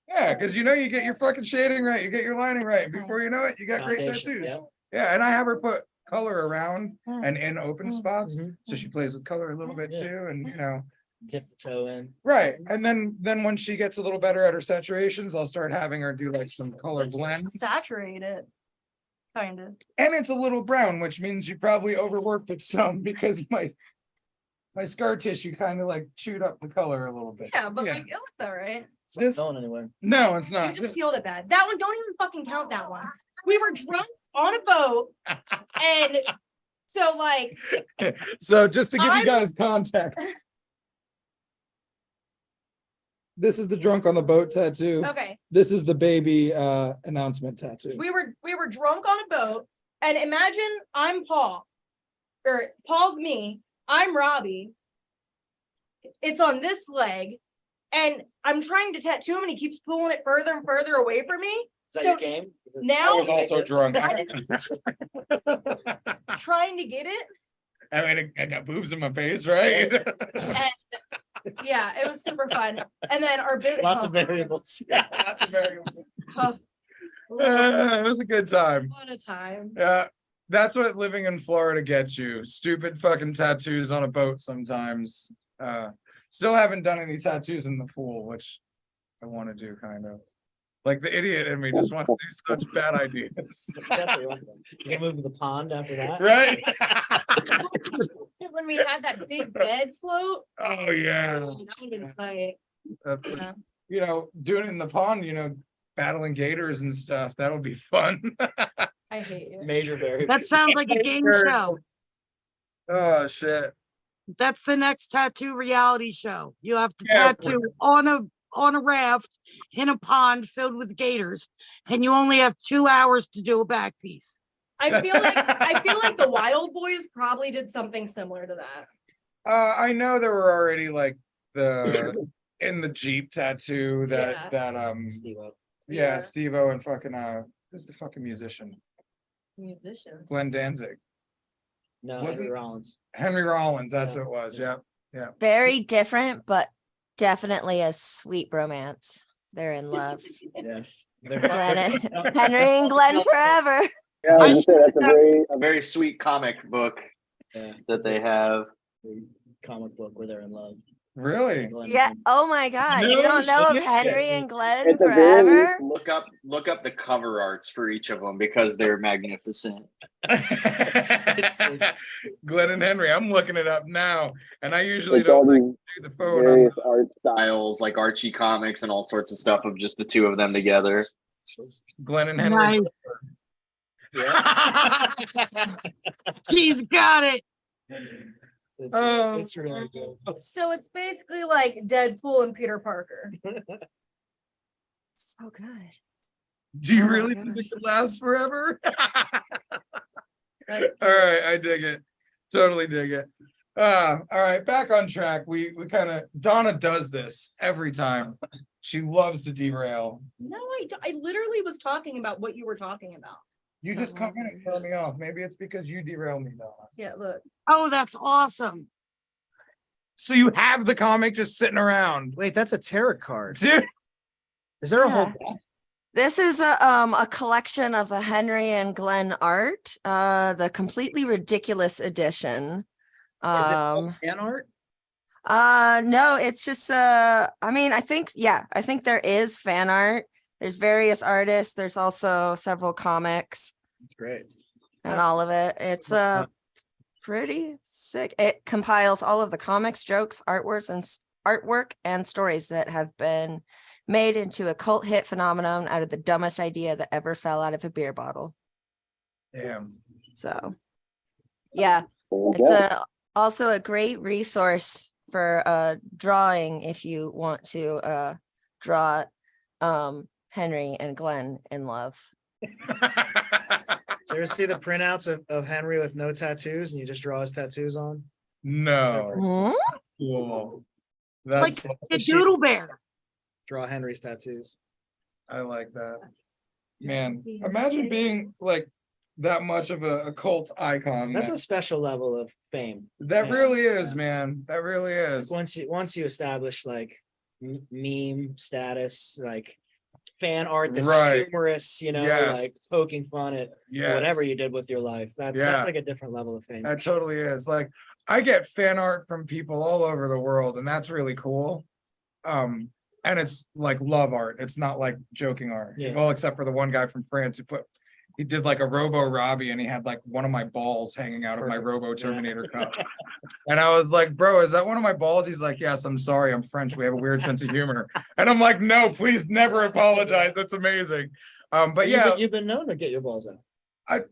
Yeah, because you get your fucking shading right, you get your lining right. Before you know it, you got great Foundation, tattoos. yeah. Yeah, and I have her put color around and in open spots, Mhm. so she plays with color a little bit Yeah. too, and Dip the toe in. right. And then when she gets a little better at her saturations, I'll start having her do like some color blends. Saturate it. Kind of. And it's a little brown, which means you probably overworked it some because my scar tissue kind of like chewed up the color a little bit. Yeah, but like it looks all right. It's not This- going anywhere. No, it's You not. just healed it bad. That one, don't even fucking count that one. We were drunk on a boat. And so like So just to give you I'm- guys context. This is the drunk on the boat tattoo. okay. This is the baby announcement tattoo. We were drunk on a boat, and imagine I'm Paul, or Paul's me. I'm Robbie. It's on this leg, and I'm trying to tattoo him, and he keeps pulling it further and further away from me. Is that So your game? Is it- now- I was also drunk. trying to get it, I mean, I got boobs in my face, right? yeah, it was super fun. And then our bit Lots of variables. Lots of variables. oh, It was a good time. what a time. Yeah, that's what living in Florida gets you. Stupid fucking tattoos on a boat sometimes. Still haven't done any tattoos in the pool, which I want to do kind of. Like the idiot in me just wants to do such bad ideas. Definitely one of them. You can move to the pond after that. Right? When we had that big bed float, Oh yeah. that would have been tight. Yeah. Doing it in the pond, battling gators and stuff. That'll be fun. I hate you. Major variables. That sounds like a game show. Oh shit. That's the next tattoo reality show. You have to Yeah, tattoo on a raft in a pond filled with gators, and you only have 2 hours to do a back piece. I feel like the Wild Boys probably did something similar to that. I know there were already like the in the Jeep tattoo Yeah. Steve-O. yeah, Yeah. Steve-O and fucking who's the fucking musician? Musician. Glenn Danzig. No, Was Henry it- Rollins. Henry Rollins, that's Yeah. what it was. Yeah. Yep. Very different, but definitely a sweet romance. They're in love. Yes. Glenn and, Henry and Glenn forever. Yeah, I was gonna say that's A very sweet comic book Yeah. that they have. Comic book where they're in love. Really? Glenn Yeah. and- Oh my God. No You don't know of shit. Henry and Glenn It's a very forever? Look up the cover arts for each of them because they're magnificent. Glenn and Henry, I'm looking it up now, and I usually It's all don't these do the phone. various art styles. Styles like Archie comics and all sorts of stuff of just the two of them together. Glenn and Henry. Nice. She's got it. Oh. It's really good. So it's basically like Deadpool and Peter Parker. So good. Do you Oh my really think gosh. it could last forever? All right, I dig it. Totally dig it. All right, back on track. We kind of Donna does this every time. She loves to derail. No, I literally was talking about what you were talking about. You just come in and throw me off. Maybe it's because you derail me, Donna. Yeah, look. Oh, that's awesome. So you have the comic just sitting around. Wait, that's a tarot card. Dude. Is there a Yeah. whole This is a collection of the Henry and Glenn art, the completely ridiculous edition. fan art? No, it's just I mean, I think there is fan art. There's various artists. There's also several comics It's great. and all of it. It's pretty sick. It compiles all of the comics, jokes, artwork and stories that have been made into a cult hit phenomenon out of the dumbest idea that ever fell out of a beer bottle. Damn. So yeah, it's also a great resource for drawing if you want to draw Henry and Glenn in love. You ever see the printouts of Henry with no tattoos and you just draw his tattoos on? No. Hmm? Cool. That's Like a doodle bear. Draw Henry's tattoos. I like that. Man, imagine being like that much of a cult icon. That's a special level of fame. That yeah, really is, yeah. man. That really is. Once you establish like meme status, like fan art that's Right. humorous, Yes. like poking fun at Yeah. whatever you did with your life. That's like a different level of fame. That totally is. Like I get fan art from people all over the world, and that's really cool. And it's like love art. It's not like joking art. Yeah. Well, except for the one guy from France he did like a Robo Robbie, and he had like one of my balls hanging out of my Perfect. Robo Terminator cup. And I was like, bro, is that one of my balls? He's like, yes, I'm sorry, I'm French. We have a weird sense of humor. And I'm like, no, please never apologize. That's amazing. But yeah, you've been known to get your balls out.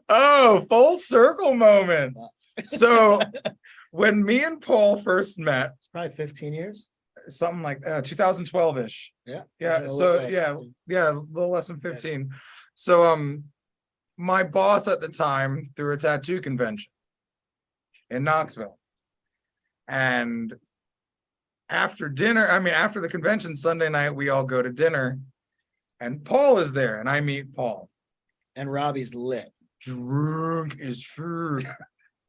oh, full circle moment. So when me and Paul first met, It's probably 15 years. something like 2012-ish. Yeah. Yeah. A little So less, yeah, 15. yeah, a little less than 15. So my boss at the time threw a tattoo convention in Knoxville. And after the convention Sunday night, we all go to dinner and Paul is there and I meet Paul. And Robbie's lit. Drunk as fruit.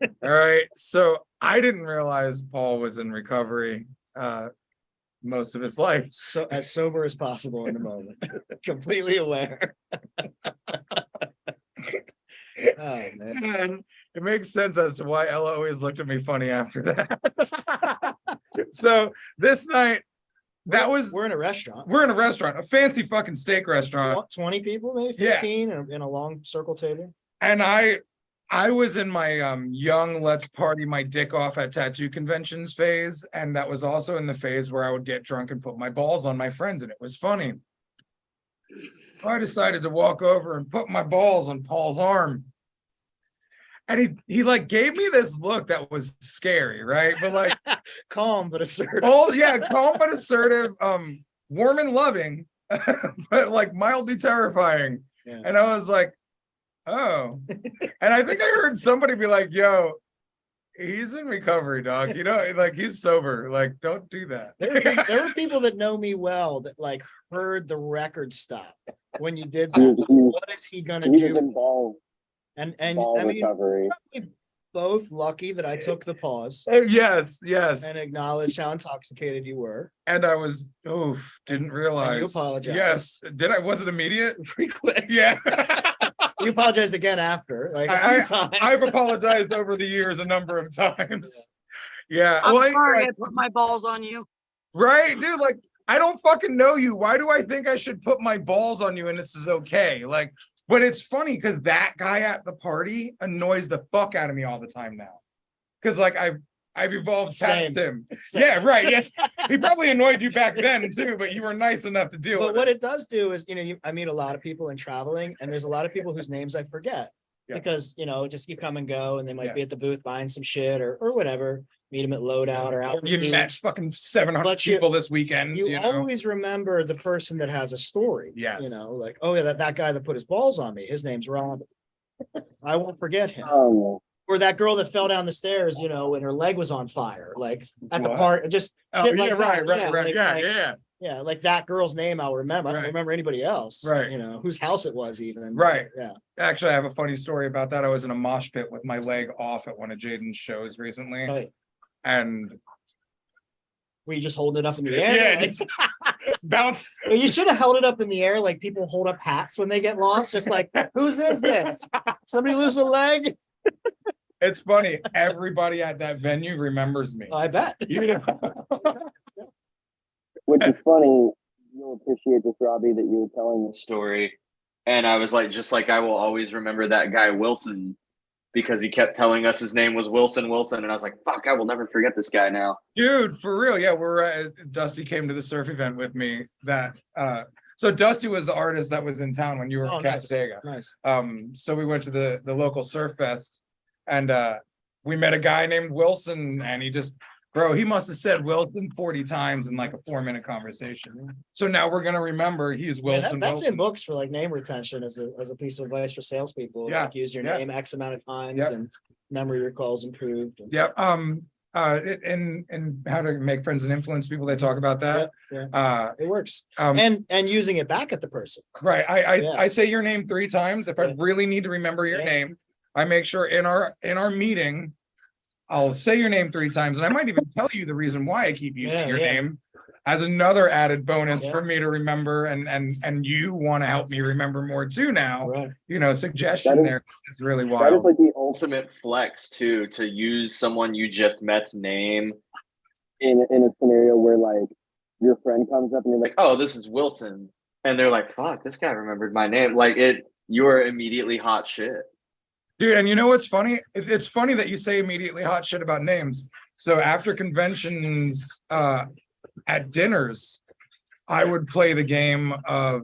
All right. So I didn't realize Paul was in recovery most of his life. So as sober as possible in the moment. Completely aware. Oh man. And it makes sense as to why Ella always looked at me funny after that. So this night, We're in a restaurant. we're in a restaurant, a fancy fucking steak restaurant. 20 people, maybe Yeah. 15 in a long circle table. And I was in my young let's party my dick off at tattoo conventions phase. And that was also in the phase where I would get drunk and put my balls on my friends, and it was funny. I decided to walk over and put my balls on Paul's arm. And he like gave me this look that was scary, right? But like Calm but assertive. oh yeah, calm but assertive, warm and loving, but like mildly terrifying. Yeah. And I was like, oh. And I think I heard somebody be like, yo, he's in recovery, dog. Like he's sober. Like, don't do that. There were people that know me well that like heard the record stop when you did He that. was, What is he gonna he was do? in ball And I mean, recovery. probably both lucky that I took the pause Yes. and acknowledged how intoxicated you were. And I was, didn't realize. you apologized. Yes. Did I? Was it immediate? Pretty quick. Yeah. You apologized again after, like a I- few times. I've apologized over the years a number of times. Yeah. I'm Well, sorry like, I put my balls on you. right, dude. Like, I don't fucking know you. Why do I think I should put my balls on you and this is okay? Like, but it's funny because that guy at the party annoys the fuck out of me all the time now. Because like I've evolved past Same. him. Same. Yeah, right. Yeah. He probably annoyed you back then too, but you were nice enough to deal But with what it. it does do is, I meet a lot of people in traveling, and there's a lot of people whose names I forget. Yeah. Because, just you come and go, and they might Yeah. be at the booth buying some shit or whatever, meet them at loadout or out. You met fucking 700 But you- people this weekend. You You know? always remember the person that has a story. Yes. Like, oh yeah, that guy that put his balls on me, his name's Rob. I won't forget him. Or that girl that fell down the stairs, when her leg was on fire, like at the What? park, just. Oh, shit yeah, like right, that. right, right. like- Yeah, like- yeah. Yeah, like that girl's name I'll remember. I don't Right. remember anybody else. Right. Whose house it was even. Right. Yeah. Actually, I have a funny story about that. I was in a mosh pit with my leg off at one of Jaden's shows recently. Right. And Were you just holding it up in the air? yeah, Like- just bounce. Well, you should have held it up in the air like people hold up hats when they get lost. Just like, whose is this? Somebody lose a leg? It's funny. Everybody at that venue remembers me. I bet. You know? Which is funny. You'll appreciate this, Robbie, that you were telling us. Story. And I was like, just like I will always remember that guy Wilson, because he kept telling us his name was Wilson. And I was like, fuck, I will never forget this guy now. Dude, for real. Yeah, Dusty came to the surf event with me. So Dusty was the artist that was in town when you were Oh, in nice. Casadega. Nice. So we went to the local surf fest, and we met a guy named Wilson, and he must have said Wilson 40 times in like a 4-minute conversation. So now we're gonna remember he's Yeah, Wilson. that's Wilson. in books for like name retention as a piece of advice for salespeople. Yeah, Like use your yeah. name X amount of times Yep. and memory recalls improved. and- Yep. And how to make friends and influence people. They talk about that. Yeah, it works. Um, And using it back at the person. Right. Yeah. I say your name 3 times. If I Yeah. really need to remember your Yeah. name, I make sure in our meeting, I'll say your name 3 times, and I might even tell you the reason why I keep using Yeah, your yeah. name as another added bonus Yeah. for me to remember, and you want to help me remember more too now. Right. Suggestion That is- there is really That is wild. like the ultimate Ultimate flex too, to use someone you just met's name. in a scenario where like your friend comes up and you're Like, like, oh, this is Wilson. And they're like, fuck, this guy remembered my name. Like you are immediately hot shit. Dude, and you know what's funny? It's funny that you say immediately hot shit about names. So after conventions, at dinners, I would play the game of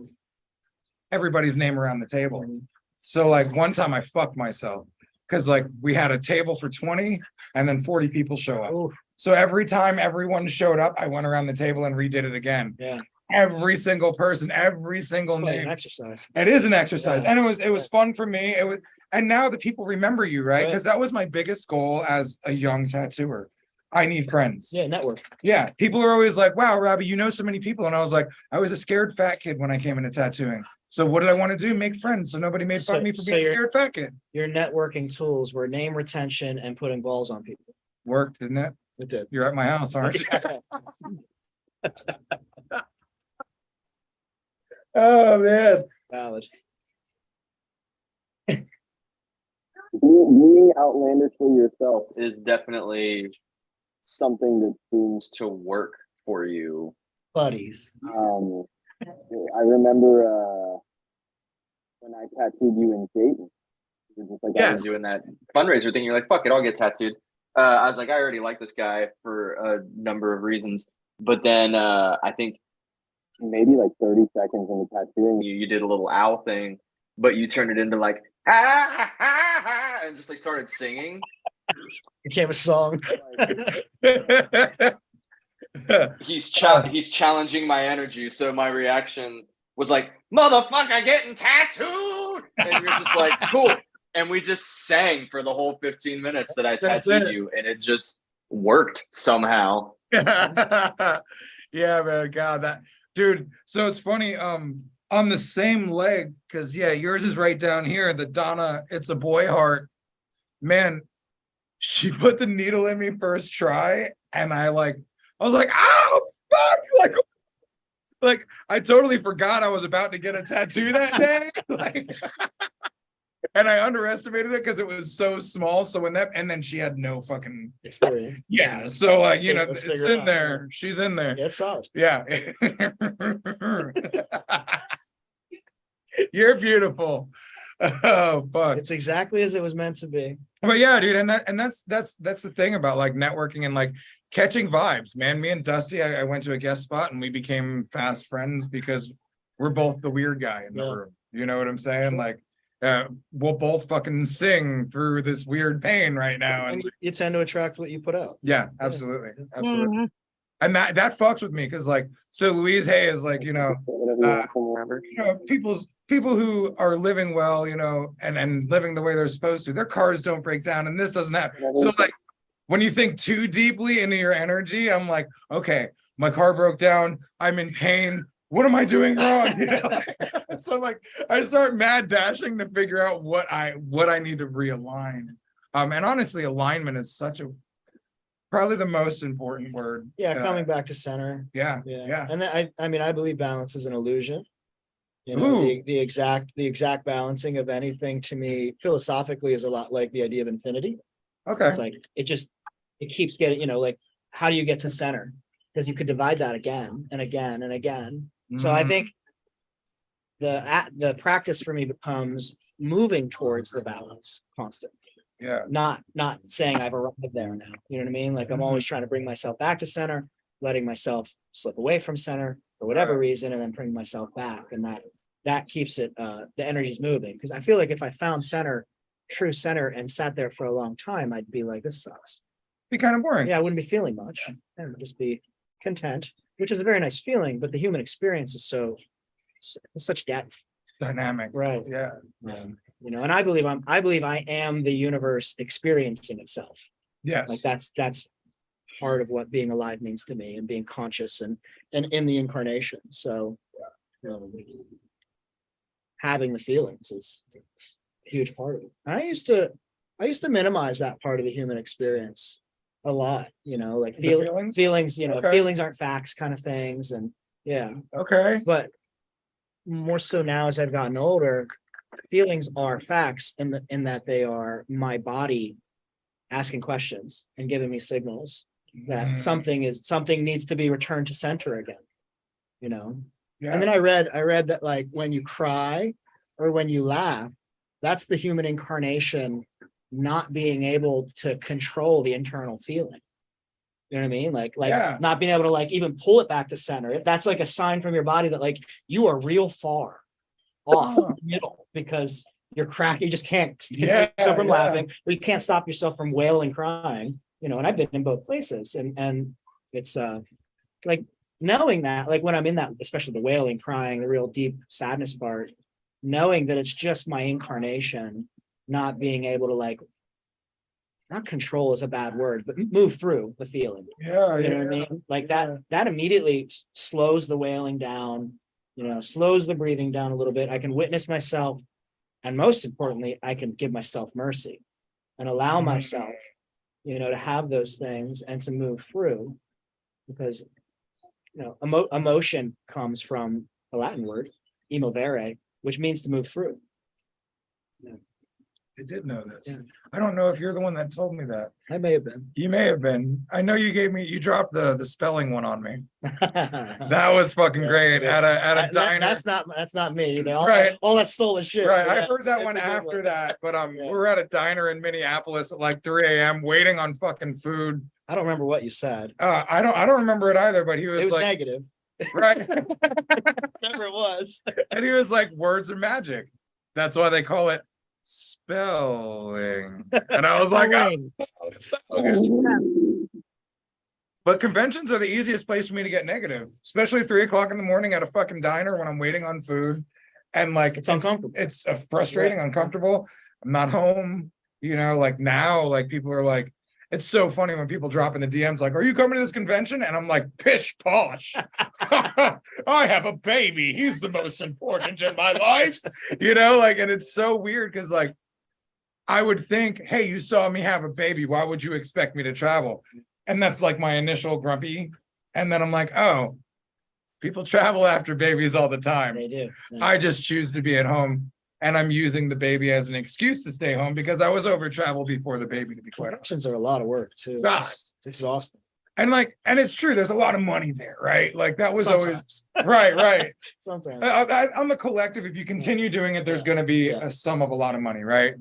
everybody's name around the table. So like one time I fucked myself because like we had a table for 20 and then 40 people show up. Ooh, So every time everyone showed up, I went around the table and redid it again. yeah. Every single person, every single It's quite an name. exercise. It is an exercise, Yeah. and it was fun for me. And now the people remember you, right? Right. Because that was my biggest goal as a young tattooer. I need friends. Yeah, network. Yeah, people are always like, "Wow, Robbie, you know so many people," and I was like, "I was a scared fat kid when I came into tattooing. So what did I want to do? Make friends, so nobody made fun of me for So being a you're- scared fat kid." Your networking tools were name retention and putting balls on people. Worked, didn't it? It did. You're at my house, aren't you? Oh man. Valid. being outlandishly yourself Is definitely something that seems to work for you. Buddies. I remember when I tattooed you in Dayton. You were just like, Yes. Doing that fundraiser thing, you're like, fuck it, I'll get tattooed. I was like, I already like this guy for a number of reasons. But then I think maybe like 30 seconds into tattooing. you did a little owl thing, but you turned it into like, ha, ha, ha, ha, and just like started singing. Became a song. He's challenging my energy, so my reaction was like, motherfucker getting tattooed, and you're just like, cool. And we just sang for the whole 15 minutes that I That's tattooed it. you, and it just worked somehow. Yeah, man. God, that dude. So it's funny. On the same leg, because yeah, yours is right down here. The Donna, it's a boy heart. Man, she put the needle in me first try, and I was like, oh fuck! Like I totally forgot I was about to get a tattoo that day. And I underestimated it because it was so small. So and then she had no fucking Experience. yeah. So Let's it's figure it in out. there. She's in there. Yeah, it's solid. Yeah. You're beautiful. Oh fuck. It's exactly as it was meant to be. But yeah, dude, and that's the thing about like networking and like catching vibes, man. Me and Dusty, I went to a guest spot and we became fast friends because we're both the weird guy in the Yeah. room. You know what I'm saying? Sure. Like, we'll both fucking sing through this weird pain right now. And And you tend to attract what you put out. yeah, absolutely, absolutely. Mhm. And that fucks with me because like, so Louise Hay is like, Whatever you want from wherever. people who are living well, and living the way they're supposed to, their cars don't break down and this doesn't happen. So like when you think too deeply into your energy, I'm like, okay, my car broke down, I'm in pain. What am I doing wrong? So like I start mad dashing to figure out what I need to realign. And honestly, alignment is probably the most important word. Yeah, coming back to center. Yeah. Yeah. And I mean, I believe balance is an illusion. The exact balancing of anything to me philosophically is a lot like the idea of infinity. Okay. It's like it keeps getting, like how do you get to center? Because you could divide that again and again and again. So I think the practice for me becomes moving towards the balance constantly. Yeah. Not saying I've arrived there now. You know what I mean? Like I'm always trying to bring myself back to center, letting myself slip away from center for whatever Right. reason, and then bring myself back. And that keeps it the energy's moving. Because I feel like if I found true center and sat there for a long time, I'd be like, this sucks. Be kind of boring. Yeah, I wouldn't be feeling much. I would just be content, which is a very nice feeling, but the human experience is such depth. Dynamic. Right. Yeah. And I believe I am the universe experiencing itself. Yes. Like that's part of what being alive means to me, and being conscious and in the incarnation. So having the feelings is a huge part of it. And I used to minimize that part of the human experience a lot, like The feelings? feelings, Okay. feelings aren't facts kind of things. And yeah, Okay. but more so now as I've gotten older, feelings are facts in that they are my body asking questions and giving me signals that Mm. something needs to be returned to center again. Yeah. And then I read that like when you cry or when you laugh, that's the human incarnation not being able to control the internal feeling. You know what I mean? Like Yeah. not being able to like even pull it back to center. That's like a sign from your body that like you are real far off Oh. the middle because you're cracked. You just can't stop Yeah, yourself from yeah. laughing, or you can't stop yourself from wailing, crying. And I've been in both places, and it's like knowing that, like when I'm in that, especially the wailing, crying, the real deep sadness part, knowing that it's just my incarnation not being able to like, not control is a bad word, but move through the feeling. Yeah. You know what I mean? Like that immediately slows the wailing down, slows the breathing down a little bit. I can witness myself. And most importantly, I can give myself mercy and allow myself, to have those things and to move through, because, emotion comes from a Latin word, emovere, which means to move through. I did know this. Yeah. I don't know if you're the one that told me that. I may have been. You may have been. I know you dropped the spelling one on me. That That was fucking great. At a diner. That's not me. They Right. all that stolen shit. Right. I Yeah, heard that it's one a good after that, but Yeah. we're at a diner in Minneapolis at like 3 a.m. waiting on fucking food. I don't remember what you said. I don't remember it either, but he It was was like, negative. right. Whatever it was. And he was like, words are magic. That's why they call it spelling. And I was like, oh. But conventions are the easiest place for me to get negative, especially 3 o'clock in the morning at a fucking diner when I'm waiting on food. And like, It's uncomfortable. It's frustrating, uncomfortable. I'm not home, like now, like people are like, it's so funny when people drop in the DMs like, are you coming to this convention? And I'm like, pish posh. I have a baby. He's the most important in my life. And it's so weird because like I would think, hey, you saw me have a baby. Why would you expect me to travel? And that's like my initial grumpy. And then I'm like, oh, people travel after babies all the time. They do. Yeah. I just choose to be at home. And I'm using the baby as an excuse to stay home because I was over travel before the baby, to be quite honest. Conventions are a lot of work too. God. It's exhausting. And like, and it's true, there's a lot of money there, right? Like that was always Sometimes. right. Sometimes. On the collective, if you continue doing it, there's going to be a sum of a lot of money, right?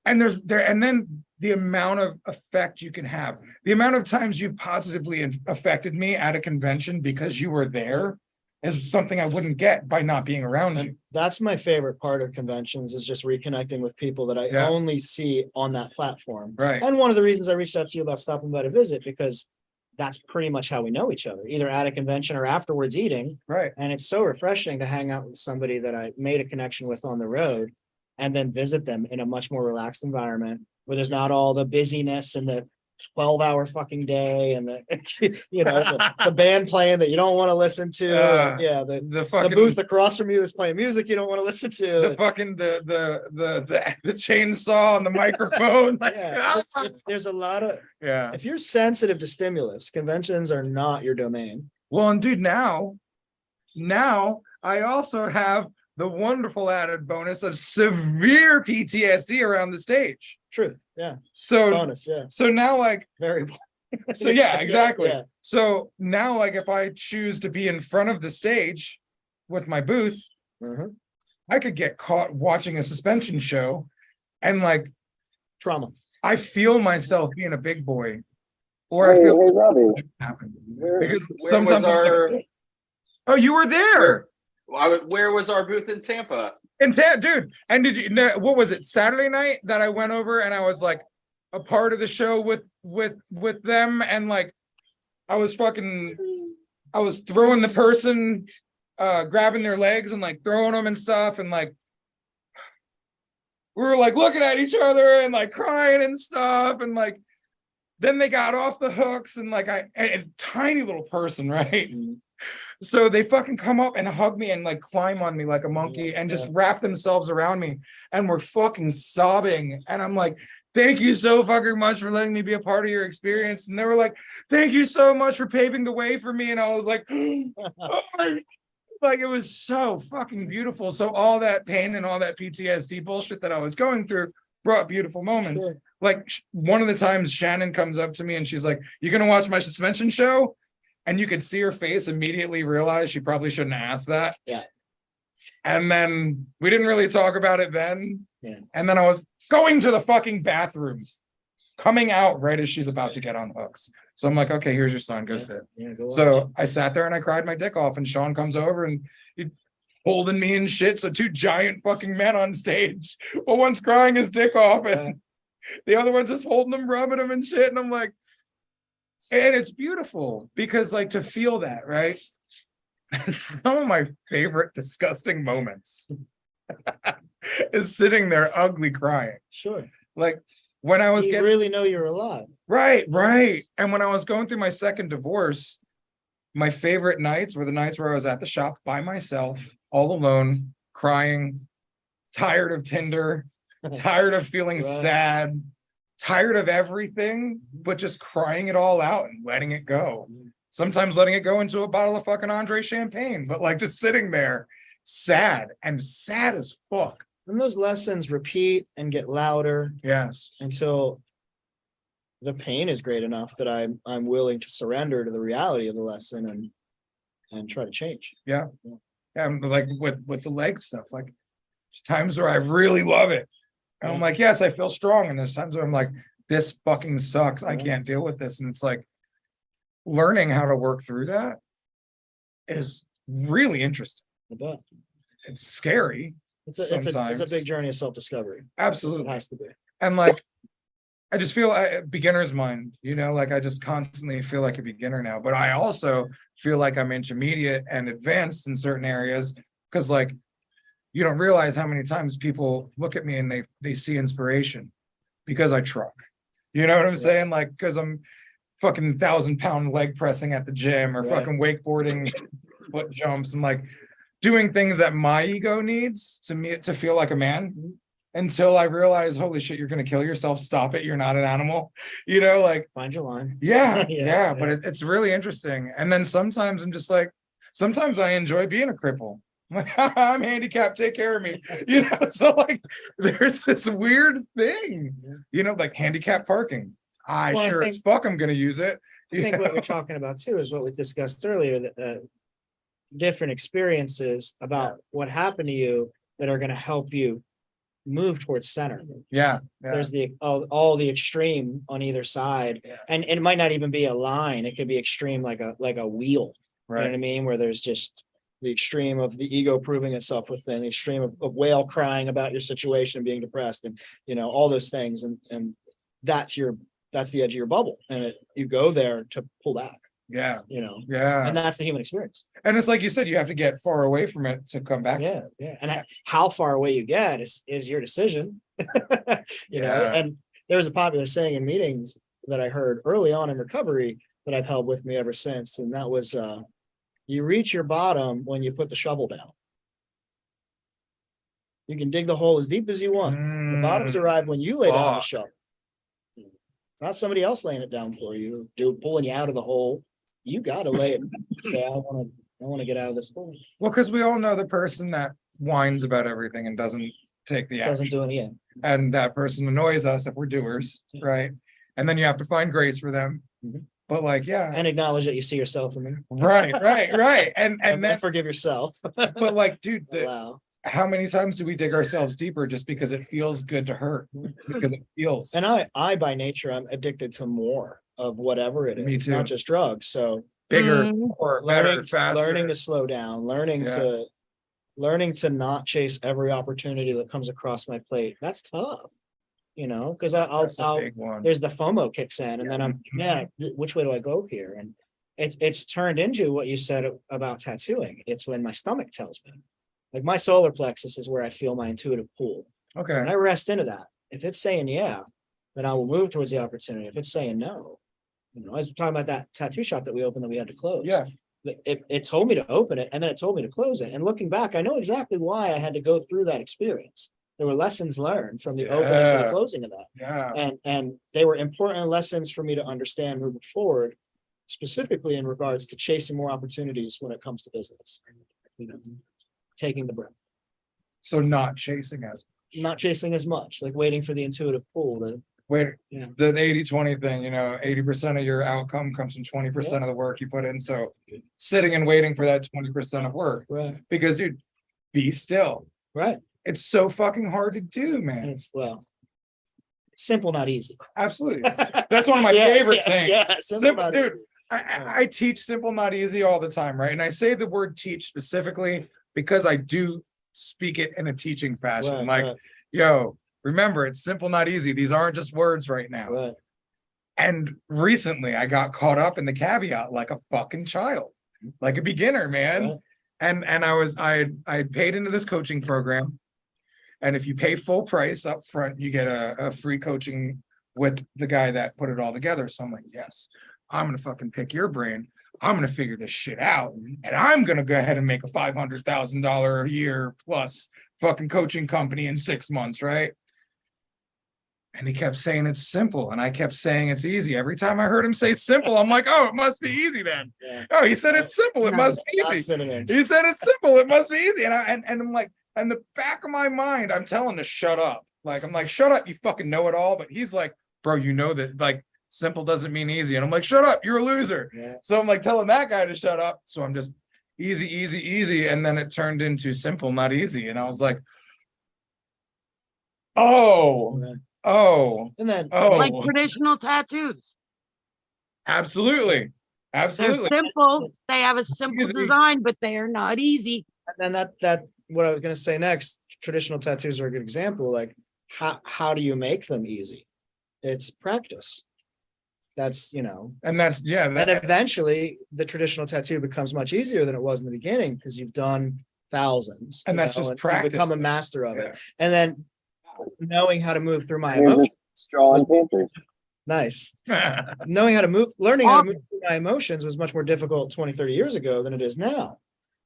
And and then the amount of effect you can have, the amount of times you positively affected me at a convention because you were there is something I wouldn't get by not being around you. That's my favorite part of conventions, is just reconnecting with people that I Yeah. only see on that platform. Right. And one of the reasons I reached out to you about stopping by to visit, because that's pretty much how we know each other, either at a convention or afterwards eating. Right. And it's so refreshing to hang out with somebody that I made a connection with on the road and then visit them in a much more relaxed environment where there's not all the busyness and the 12-hour fucking day and the the band playing that you don't want to listen to. The The fucking booth across from you is playing music you don't want to listen to. the fucking the chainsaw and the microphone. Like, There's a lot of, yeah. if you're sensitive to stimulus, conventions are not your domain. Well, and dude, now I also have the wonderful added bonus of severe PTSD around the stage. Truth. Yeah. So Bonus. Yeah. so now like Very. so yeah, exactly. Yeah. So now like if I choose to be in front of the stage with my booth, Mhm. I could get caught watching a suspension show and like Trauma. I feel myself being a big boy. Or I Hey, feel hey, Robbie, happen. where, Because Where sometimes was our oh, you were there. where was our booth in Tampa? And dude, and did you know what was it, Saturday night that I went over and I was like a part of the show with them, and like I was throwing the person, grabbing their legs and like throwing them and stuff, and like we were like looking at each other and like crying and stuff, and like then they got off the hooks and like a tiny little person, right? So they fucking come up and hug me and like climb on me like a monkey and just wrap themselves around me, and we're fucking sobbing. And I'm like, thank you so fucking much for letting me be a part of your experience. And they were like, thank you so much for paving the way for me. And I was like, oh my, like it was so fucking beautiful. So all that pain and all that PTSD bullshit that I was going through brought beautiful moments. Sure. Like one of the times Shannon comes up to me and she's like, you gonna watch my suspension show? And you could see her face immediately realize she probably shouldn't ask that. Yeah. And then we didn't really talk about it then. Yeah. And then I was going to the fucking bathroom, coming out right as she's about to get on hooks. So I'm like, okay, here's your son, go sit. Yeah, go watch. So I sat there and I cried my dick off, and Sean comes over and he's holding me and shit. So two giant fucking men on stage. Well, one's crying his dick off and the other one's just holding him, rubbing him and shit. And I'm like, and it's beautiful because like to feel that, right? Some of my favorite disgusting moments is sitting there ugly crying. Sure. Like when I was You getting really know you're alive. right. And when I was going through my second divorce, my favorite nights were the nights where I was at the shop by myself, all alone, crying, tired of Tinder, tired of feeling Right. sad, tired of everything, but just crying it all out and letting it go. Sometimes letting it go into a bottle of fucking Andre champagne, but like just sitting there sad as fuck. And those lessons repeat and get louder Yes. until the pain is great enough that I'm willing to surrender to the reality of the lesson and try to change. And like with the leg stuff, like there's times where I really love it. And I'm like, yes, I feel strong. And there's times where I'm like, this fucking sucks. I can't deal with this. And it's like learning how to work through that is really interesting. I bet. It's scary. It's a Sometimes. big journey of self-discovery. It Absolutely. has to be. And like, I just feel beginner's mind, like I just constantly feel like a beginner now, but I also feel like I'm intermediate and advanced in certain areas because like, you don't realize how many times people look at me and they see inspiration because I truck. You know what I'm saying? Like, because I'm fucking 1,000-pound leg pressing at the gym or Right. fucking wakeboarding split jumps and like doing things that my ego needs to feel like a man until I realize, holy shit, you're going to kill yourself. Stop it. You're not an animal, like, Find your line. yeah, Yeah, but it's really interesting. And then sometimes I'm just like, sometimes I enjoy being a cripple. I'm like, I'm handicapped, take care of me. So like there's this weird thing, like handicap parking. Well, I Sure as think- fuck I'm gonna use it I think what you're talking about too is what we discussed earlier, that different experiences about what happened to you that are going to help you move towards center. Yeah. There's the all the extreme on either side, and it might not even be a line. It could be extreme like a wheel. You know what I mean? Where there's just the extreme of the ego proving itself within, the extreme of whale crying about your situation and being depressed, and all those things, and that's the edge of your bubble, and you go there to pull back. Yeah. Yeah, and that's the human experience. And it's like you said, you have to get far away from it to come back. Yeah. And how far away you get is your decision. And there's a popular saying in meetings that I heard early on in recovery that I've held with me ever since, and that was you reach your bottom when you put the shovel down. You can dig the hole as deep as you want. The bottoms arrive when you lay down the shovel. Not somebody else laying it down for you, pulling you out of the hole. You got to lay it. Say, I want to get out of this hole. Well, because we all know the person that whines about everything and doesn't take the action. Doesn't do it yet. And that person annoys us if we're doers, right? And then you have to find grace for them. But like, yeah. And acknowledge that you see yourself in them. Right. And then forgive yourself. But like, dude, Wow. How many times do we dig ourselves deeper just because it feels good to hurt? Because it feels. And I by nature, I'm addicted to more of whatever it is. Me too. Not just drugs. So Bigger or better, faster. learning to slow down, learning to not chase every opportunity that comes across my plate. That's tough, because That's a I'll big one. there's the FOMO kicks in, and then I'm which way do I go here? And it's turned into what you said about tattooing. It's when my stomach tells me, like my solar plexus is where I feel my intuitive pull. Okay. So when I rest into that, if it's saying yeah, then I will move towards the opportunity. If it's saying no, I was talking about that tattoo shop that we opened that we had to close. Yeah. It told me to open it, and then it told me to close it. And looking back, I know exactly why I had to go through that experience. There were lessons learned from the opening to the closing of that. Yeah. And they were important lessons for me to understand moving forward, specifically in regards to chasing more opportunities when it comes to business. Taking the breath. So not chasing us. Not chasing as much, like waiting for the intuitive pull to Wait, Yeah. the 80-20 thing, 80% of your outcome comes from 20% of the work you put in. So sitting and waiting for that 20% of work, right. because dude, be still. Right. It's so fucking hard to do, And man. it's simple, not easy. Absolutely. That's one of my favorite sayings. Yeah, Simple, not dude. easy. I teach simple, not easy all the time, right? And I say the word teach specifically because I do speak it in a teaching fashion. Right, yo, remember, it's simple, not easy. These aren't just words right now. right. And recently I got caught up in the caveat like a fucking child, like a beginner, man. Right. And I had paid into this coaching program. And if you pay full price up front, you get a free coaching with the guy that put it all together. So I'm like, yes, I'm gonna fucking pick your brain. I'm gonna figure this shit out. And I'm gonna go ahead and make a $500,000 a year plus fucking coaching company in 6 months, right? And he kept saying it's simple, and I kept saying it's easy. Every time I heard him say simple, I'm like, oh, it must be easy then. Yeah. Oh, he said it's simple, it must be Not easy. synonyms. He said it's simple, it must be easy. And I'm like, in the back of my mind, I'm telling to shut up. Like, I'm like, shut up, you fucking know it all. But he's like, bro, you know that like simple doesn't mean easy. And I'm like, shut up, you're a loser. Yeah. So I'm like telling that guy to shut up. So I'm just easy, easy, easy. And then it turned into simple, not easy. And I was like, oh, And then Like oh, traditional tattoos. absolutely. They're Absolutely. simple. They have a simple Easy. design, but they are not easy. and then that what I was gonna say next, traditional tattoos are a good example. Like how do you make them easy? It's practice. That's And that's, yeah, and that, eventually the traditional tattoo becomes much easier than it was in the beginning because you've done thousands. And that's just you practice. become a master of yeah. it. And then knowing how to move through my Here's a emotions. straw and paper. Nice. Learning how to move through my emotions was much more difficult 20, 30 years ago than it is now.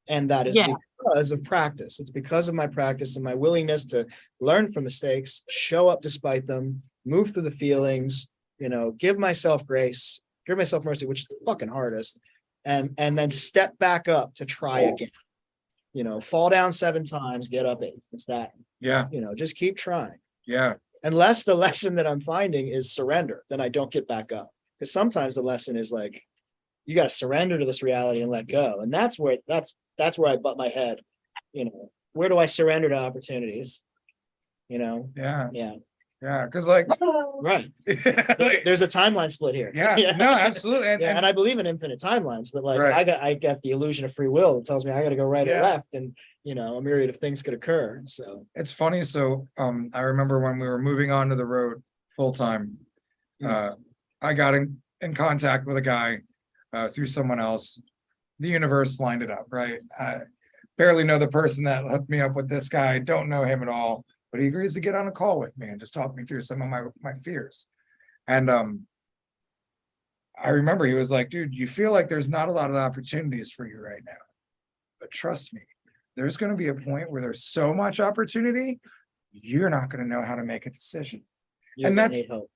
And that is Yeah. because of practice. It's because of my practice and my willingness to learn from mistakes, show up despite them, move through the feelings, give myself grace, give myself mercy, which is the fucking hardest, and then step back up to try again. Fall down 7 times, get up 8. It's that, Yeah. just keep trying. Yeah. Unless the lesson that I'm finding is surrender, then I don't get back up. Because sometimes the lesson is like, you got to surrender to this reality and let go. And that's where I butt my head. You know, where do I surrender to opportunities? You know? Yeah. Yeah. Yeah. Cause like, Right. There's a timeline split here. yeah, no, absolutely. Yeah, and I believe in infinite timelines, but like Right. I got the illusion of free will that tells me I got to go right or Yeah. left, and you know, a myriad of things could occur. So It's funny. So I remember when we were moving on to the road full time, I got in contact with a guy through someone else. The universe lined it up, right? I barely know the person that hooked me up with this guy, don't know him at all, but he agrees to get on a call with me and just talk me through some of my fears. And I remember he was like, dude, you feel like there's not a lot of opportunities for you right now, but trust me, there's going to be a point where there's so much opportunity, you're not going to know how to make a decision. you're And gonna that's need help.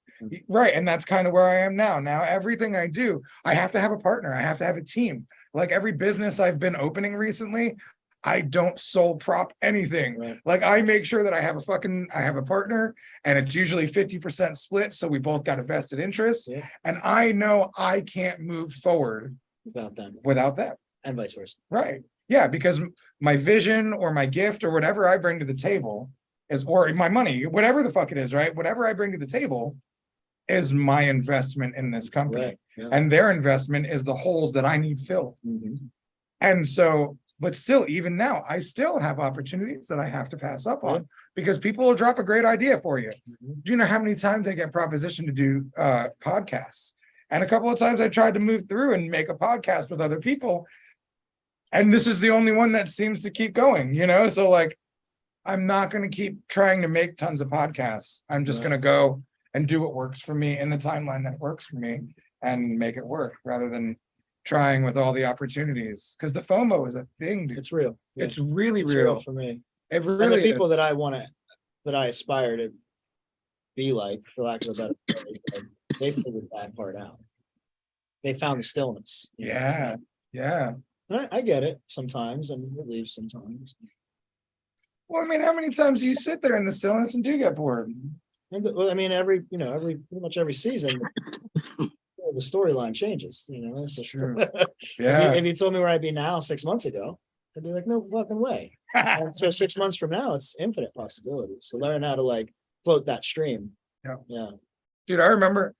right. And that's kind of where I am now. Now, everything I do, I have to have a partner. I have to have a team. Like every business I've been opening recently, I don't sole prop anything. Right. Like I make sure that I have a partner, and it's usually 50% split. So we both got a vested interest. Yeah. And I know I can't move forward Without them, without that. and vice versa. Right. Yeah. Because my vision or my gift or whatever I bring to the table is, or my money, whatever the fuck it is, right? Whatever I bring to the table is my investment in this company. Right. Yeah. And their investment is the holes that I need filled. Mhm. And so, but still, even now, I still have opportunities that I have to pass up on because people will drop a great idea for you. Mhm. Do you know how many times I get propositioned to do podcasts? And a couple of times I tried to move through and make a podcast with other people. And this is the only one that seems to keep going, you know? So like, I'm not going to keep trying to make tons of podcasts. I'm just Right. going to go and do what works for me in the timeline that works for me and make it work rather than trying with all the opportunities. Because the FOMO is a thing, dude. It's real. Yeah. It's really It's real. for me. It And really the people is. that I aspire to be like, for lack of a better word, like, they figured that part out. They found the stillness. you know? Yeah. Yeah. And I get it sometimes, and it leaves sometimes. Well, I mean, how many times do you sit there in the stillness and do get bored? And well, I mean, pretty much every season, the storyline changes. You know, it's just, True. if Yeah. you told me where I'd be now 6 months ago, I'd be like, no fucking way. And so 6 months from now, it's infinite possibilities. So learn how to like float that stream. Yeah. Yeah. Dude, I remember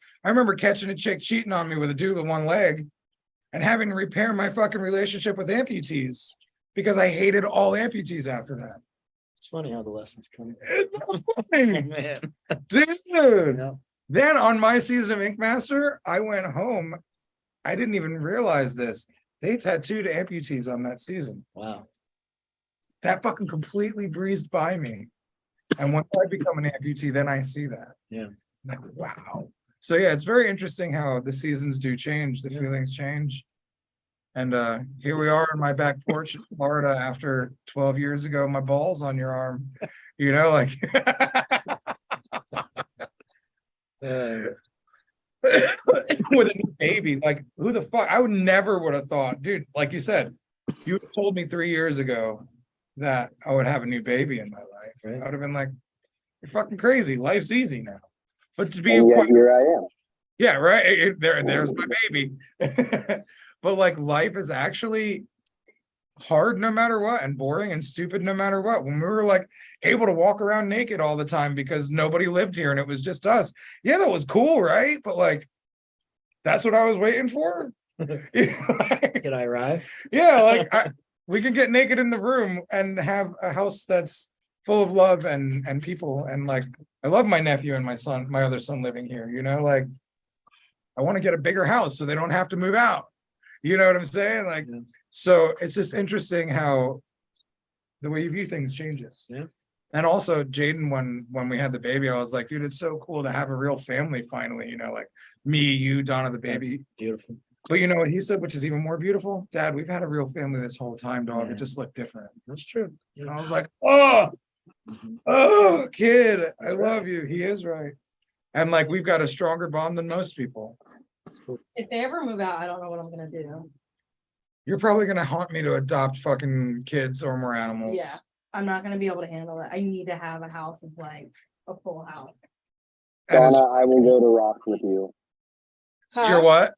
catching a chick cheating on me with a dude with one leg and having to repair my fucking relationship with amputees because I hated all amputees after that. It's funny how the lessons come. It's funny, Man. dude. Yeah. Then on my season of Ink Master, I went home. I didn't even realize this. They tattooed amputees on that season. Wow. That fucking completely breezed by me. And once I become an amputee, then I see that. Yeah. Like, wow. So yeah, it's very interesting how the seasons do change, the feelings change. And here we are on my back porch in Florida after 12 years ago, my balls on your arm, you know, like with a new baby. Like, who the fuck? I would have thought, dude, like you said, you told me 3 years ago that I would have a new baby in my life. Right. I would have been like, you're fucking crazy. Life's easy now. But to be And yet quite, here I am. yeah, right. There's my baby. But like life is actually hard no matter what, and boring and stupid no matter what. When we were like able to walk around naked all the time because nobody lived here and it was just us. Yeah, that was cool, right? But like, that's what I was waiting for. Did I arrive? Yeah, like we could get naked in the room and have a house that's full of love and people. And like, I love my nephew and my other son living here, you know, like I want to get a bigger house so they don't have to move out. You know what I'm saying? Like, Yeah. So it's just interesting how the way you view things changes. Yeah. And also Jaden, when we had the baby, I was like, dude, it's so cool to have a real family finally, you know, like me, you, Donna, the baby. That's beautiful. But you know what he said, which is even more beautiful? Dad, we've had a real family this whole time, dog. Yeah. It just looked different. That's true. And I was like, oh, kid, I That's right. love you. He is right. And like, we've got a stronger bond than most people. If they ever move out, I don't know what I'm gonna do. You're probably going to haunt me to adopt fucking kids or more animals. Yeah, I'm not gonna be able to handle it. I need to have a house of like a full house. And Donna, I will go to Rock with you. You're what?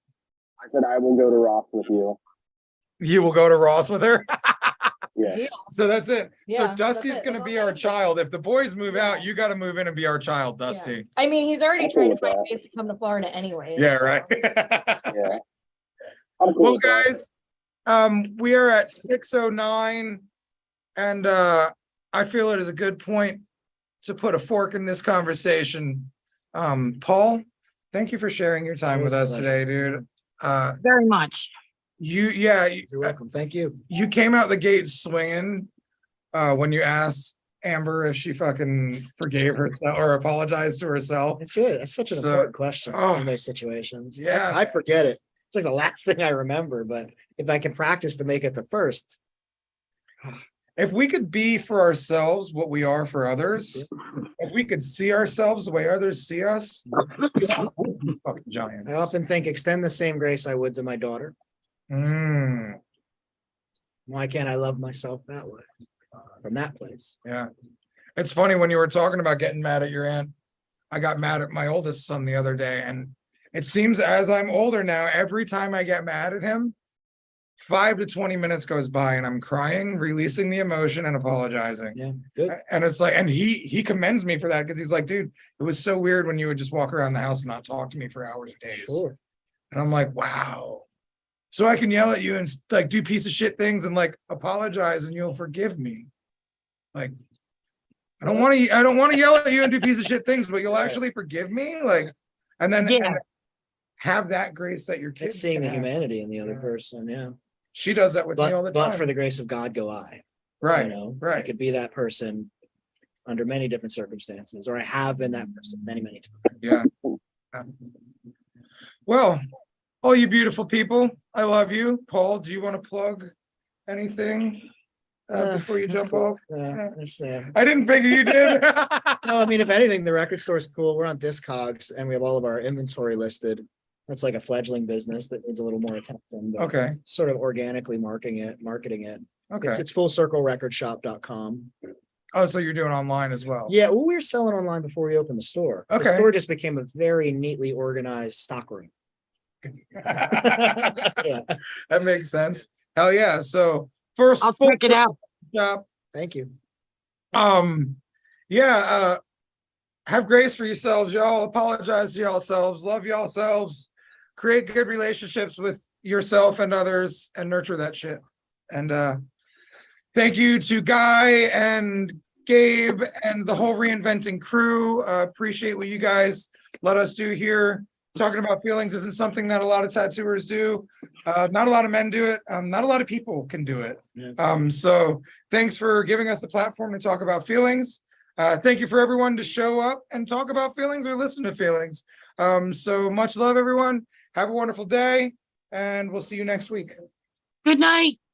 I said I will go to Ross with you. You will go to Ross with her? Yeah. Deal. So that's it. So Yeah, Dusty's that's it. gonna be our child. If the boys move out, you gotta move in and be our child, Yeah. Dusty. I mean, he's already I'm cool trying to with find that. ways to come to Florida anyway. Yeah, right. Yeah. I'm cool Well, with that. guys, we are at 6:09, and I feel it is a good point to put a fork in this conversation. Paul, thank you for sharing your time with Always us a today, pleasure. dude. Very much. You You're welcome. Thank you. you came out the gate swinging when you asked Amber if she fucking forgave herself or apologized to herself. It's really, that's such an So, important question oh, in those situations. yeah. I forget it. It's like the last thing I remember, but if I can practice to make it the first. If we could be for ourselves what we are for others, if we could see ourselves the way others see us, fucking giants. I often think extend the same grace I would to my daughter. Mm, Why can't I love myself that way? From that place. yeah. It's funny when you were talking about getting mad at your aunt. I got mad at my oldest son the other day, and it seems as I'm older now, every time I get mad at him, 5 to 20 minutes goes by and I'm crying, releasing the emotion and apologizing. Yeah, good. And it's like, and he commends me for that because he's like, dude, it was so weird when you would just walk around the house and not talk to me for hours or days. Sure. And I'm like, wow. So I can yell at you and like do piece of shit things and like apologize and you'll forgive me. Like, I don't want to yell at you and do piece of shit things, but you'll Right. actually forgive me. Like, and then Yeah. have that grace that your kids It's seeing can the have. humanity in the other Yeah. person. Yeah. She does that with me all the But time. for the grace of God, go I. Right, You know, I right. could be that person under many different circumstances, or I have been that person many, many times. Yeah. Well, all you beautiful people, I love you. Paul, do you want to plug anything before you That's jump cool. off? Yeah, that's, I didn't figure you did. no, I mean, if anything, the record store is cool. We're on Discogs and we have all of our inventory listed. That's like a fledgling business that needs a little more attention. but Okay, Sort of organically marketing it. okay. It's fullcirclerecordshop.com. Oh, so you're doing online as well? Yeah, well, we were selling online before we opened the store. Okay. The store just became a very neatly organized stockroom. Yeah, That makes sense. Hell yeah. So first I'll full check it out. shop. thank you. Yeah, have grace for yourselves, y'all. Apologize to y'all selves, love y'all selves, create good relationships with yourself and others, and nurture that shit. And thank you to Guy and Gabe and the whole reinventing crew. Appreciate what you guys let us do here. Talking about feelings isn't something that a lot of tattooers do. Not a lot of men do it. Not a lot of people can do it. Yeah. So thanks for giving us the platform to talk about feelings. Thank you for everyone to show up and talk about feelings or listen to feelings. So much love, everyone. Have a wonderful day, and we'll see you next week. Good night.